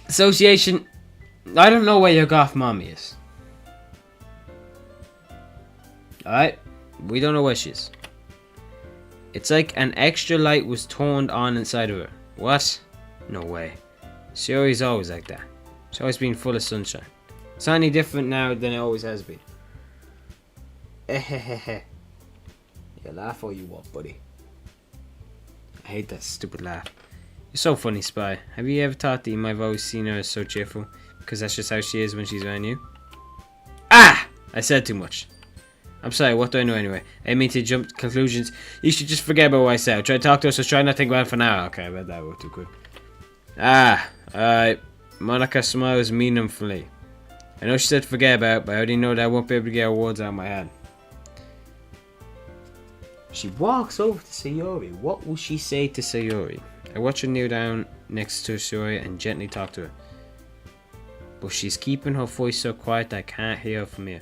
S1: Association, I don't know where your goth mommy is. Alright? We don't know where she is. It's like an extra light was turned on inside of her. What? No way. Sayori's always like that. She's always been full of sunshine. It's only different now than it always has been. You laugh all you want, buddy. I hate that stupid laugh. You're so funny, Spy. Have you ever thought that you might have always seen her as so cheerful? Because that's just how she is when she's around you? Ah! I said too much. I'm sorry, what do I know anyway? I mean to jump to conclusions. You should just forget about what I said. I'll try to talk to us, so try not to think about it for now. Okay, I bet that was too quick. Alright. Monica smiles meaningfully. I know she said forget about it, but I already know that I won't be able to get her words out of my head. She walks over to Sayori. What will she say to Sayori? I watch her kneel down next to Sayori and gently talk to her. But she's keeping her voice so quiet that I can't hear her from here.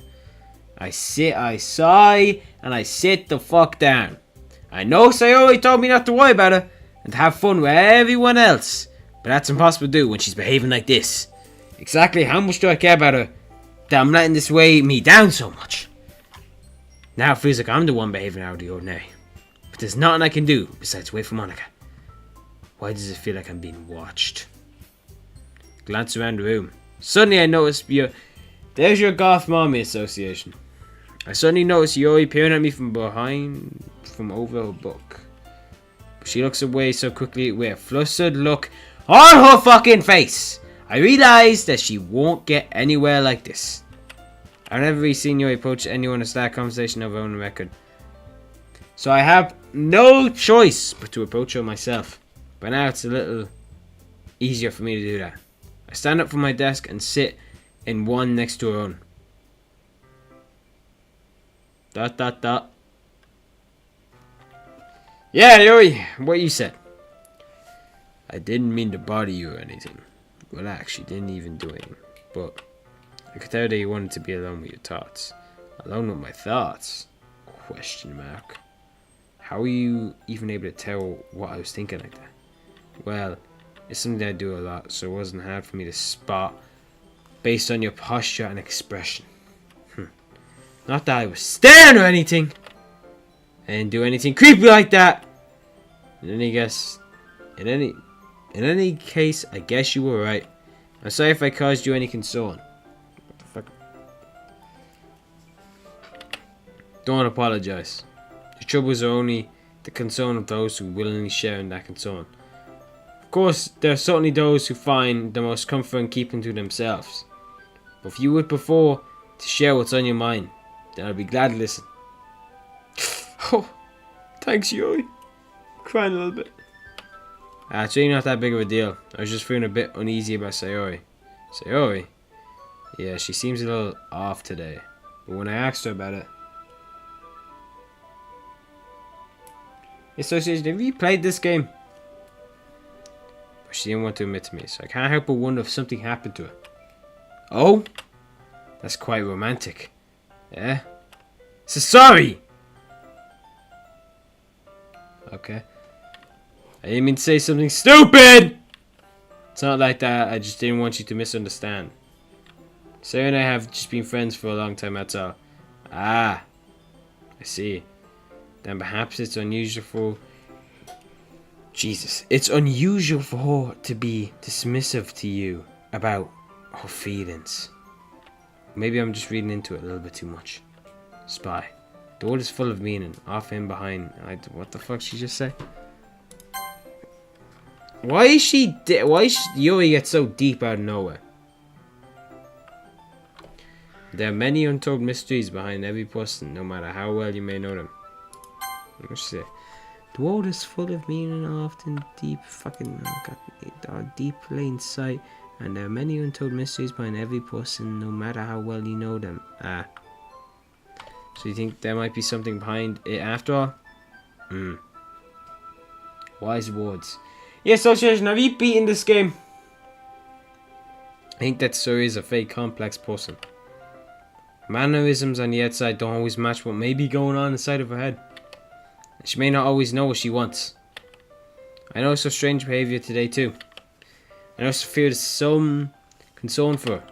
S1: I sigh, and I sit the fuck down. I know Sayori told me not to worry about her, and to have fun with everyone else. But that's impossible to do when she's behaving like this. Exactly how much do I care about her, that I'm letting this weigh me down so much? Now it feels like I'm the one behaving out of the ordinary. But there's nothing I can do besides wait for Monica. Why does it feel like I'm being watched? Glance around the room. Suddenly I notice there's your goth mommy association. I suddenly notice Yuri peering at me from over her book. But she looks away so quickly with a flustered look on her fucking face. I realize that she won't get anywhere like this. I've never really seen Yuri approach anyone to start a conversation of her own record. So I have no choice but to approach her myself. But now it's a little easier for me to do that. I stand up from my desk and sit in one next to her own. ... Yeah, Yuri, what you said. I didn't mean to bother you or anything. Relax, you didn't even do anything. But I could tell that you wanted to be alone with your thoughts. Alone with my thoughts? Question mark. How are you even able to tell what I was thinking like that? Well, it's something I do a lot, so it wasn't hard for me to spot based on your posture and expression. Not that I was staring or anything. I didn't do anything creepy like that. In any case, I guess you were right. I'm sorry if I caused you any concern. What the fuck? Don't apologize. Your troubles are only the concern of those who willingly share in that concern. Of course, there are certainly those who find the most comfort in keeping to themselves. But if you would prefer to share what's on your mind, then I'd be glad to listen. Oh, thanks, Yuri. Crying a little bit. It's really not that big of a deal. I was just feeling a bit uneasy about Sayori. Sayori? Yeah, she seems a little off today. But when I asked her about it... Association, have you played this game? But she didn't want to admit to me, so I can't help but wonder if something happened to her. Oh? That's quite romantic. Yeah? So sorry! Okay. I didn't mean to say something stupid! It's not like that, I just didn't want you to misunderstand. Sarah and I have just been friends for a long time, that's all. Ah. I see. Then perhaps it's unusual for... Jesus. It's unusual for her to be dismissive to you about her feelings. Maybe I'm just reading into it a little bit too much. Spy. The word is full of meaning. Off in behind. What the fuck did she just say? Why is Yuri get so deep out of nowhere? There are many untold mysteries behind every person, no matter how well you may know them. Let's see. The world is full of meaning, often deep deep plain sight, and there are many untold mysteries behind every person, no matter how well you know them. Ah. So you think there might be something behind it after all? Wise words. Yeah, Association, have you beaten this game? I think that Suri is a fake complex person. Mannerisms on the outside don't always match what may be going on inside of her head. She may not always know what she wants. I noticed her strange behavior today too. I also feel some concern for her.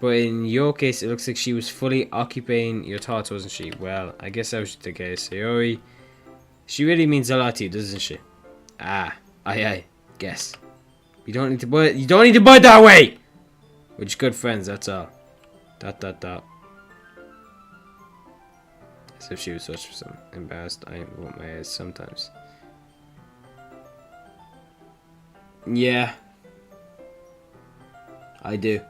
S1: But in your case, it looks like she was fully occupying your thoughts, wasn't she? Well, I guess that was the case. Sayori, she really means a lot to you, doesn't she? Ah, aye, guess. You don't need to put it that way! We're just good friends, that's all. ... As if she was such some embarrassed, I roll my eyes sometimes. Yeah. I do.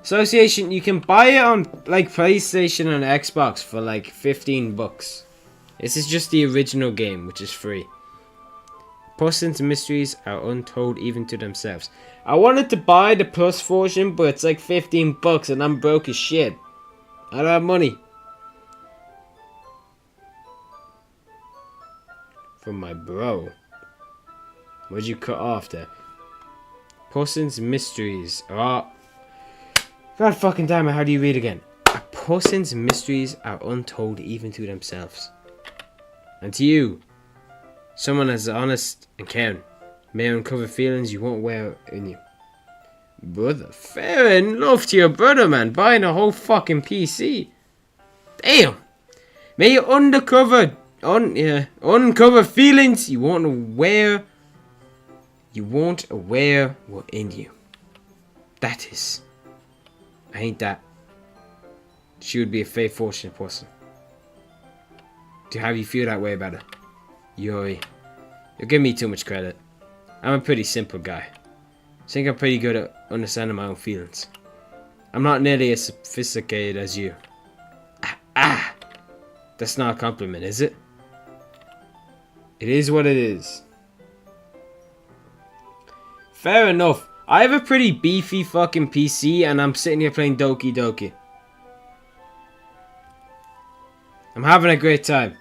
S1: Association, you can buy it on like PlayStation and Xbox for like 15 bucks. This is just the original game, which is free. Person's mysteries are untold even to themselves. I wanted to buy the plus version, but it's like 15 bucks and I'm broke as shit. I don't have money. From my bro. What'd you cut off there? Person's mysteries are... God fucking damn it, how do you read again? A person's mysteries are untold even to themselves. And to you, someone as honest and caring may uncover feelings you won't wear in you. Brother, fair enough to your brother, man. Buying a whole fucking PC. Damn. May you uncover feelings you won't aware were in you. That is. Ain't that. She would be a very fortunate person. To have you feel that way about her. Yuri, you're giving me too much credit. I'm a pretty simple guy. I think I'm pretty good at understanding my own feelings. I'm not nearly as sophisticated as you. That's not a compliment, is it? It is what it is. Fair enough. I have a pretty beefy fucking PC and I'm sitting here playing Doki. I'm having a great time.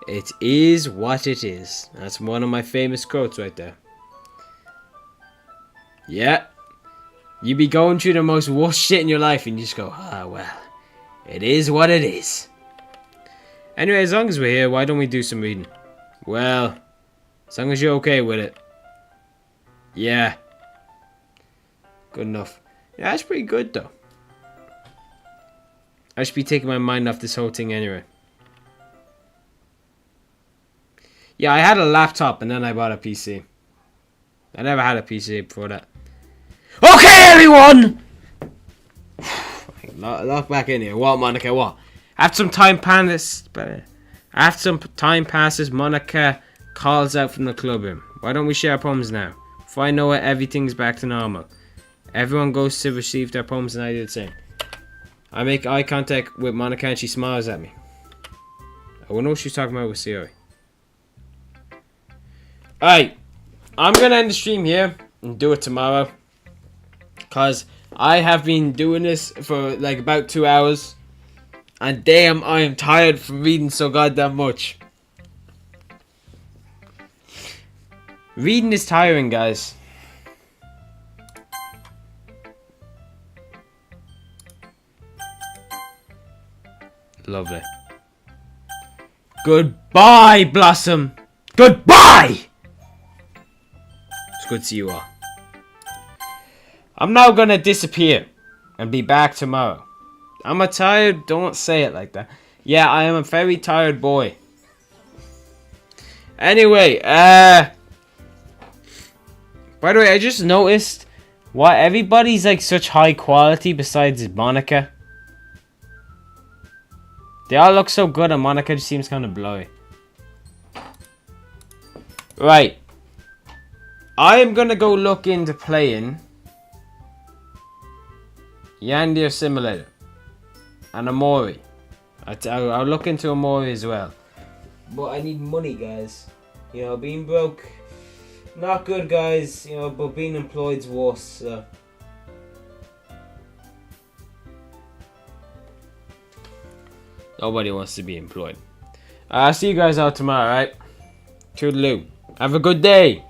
S1: It is what it is. That's one of my famous quotes right there. Yeah. You be going through the most worst shit in your life and you just go, ah, well, it is what it is. Anyway, as long as we're here, why don't we do some reading? Well, as long as you're okay with it. Yeah. Good enough. Yeah, that's pretty good though. I should be taking my mind off this whole thing anyway. Yeah, I had a laptop and then I bought a PC. I never had a PC before that. Okay, everyone! Lock back in here. What, Monica? What? After some time passes, Monica calls out from the club room. Why don't we share poems now? Before I know it, everything's back to normal. Everyone goes to receive their poems and I do the same. I make eye contact with Monica and she smiles at me. I wonder what she's talking about with Siri. Alright, I'm gonna end the stream here and do it tomorrow. Because I have been doing this for like about 2 hours. And damn, I am tired from reading so goddamn much. Reading is tiring, guys. Lovely. Goodbye, Blossom. Goodbye! It's good to see you all. I'm now gonna disappear and be back tomorrow. I'm a tired... Don't say it like that. Yeah, I am a very tired boy. Anyway, by the way, I just noticed why everybody's like such high quality besides Monica. They all look so good and Monica just seems kind of blurry. Right. I am gonna go look into playing Yandir Simulator and Amori. I'll look into Amori as well. But I need money, guys. You know, being broke, not good, guys. You know, but being employed's worse. So. Nobody wants to be employed. I'll see you guys out tomorrow, right? Toodaloo. Have a good day.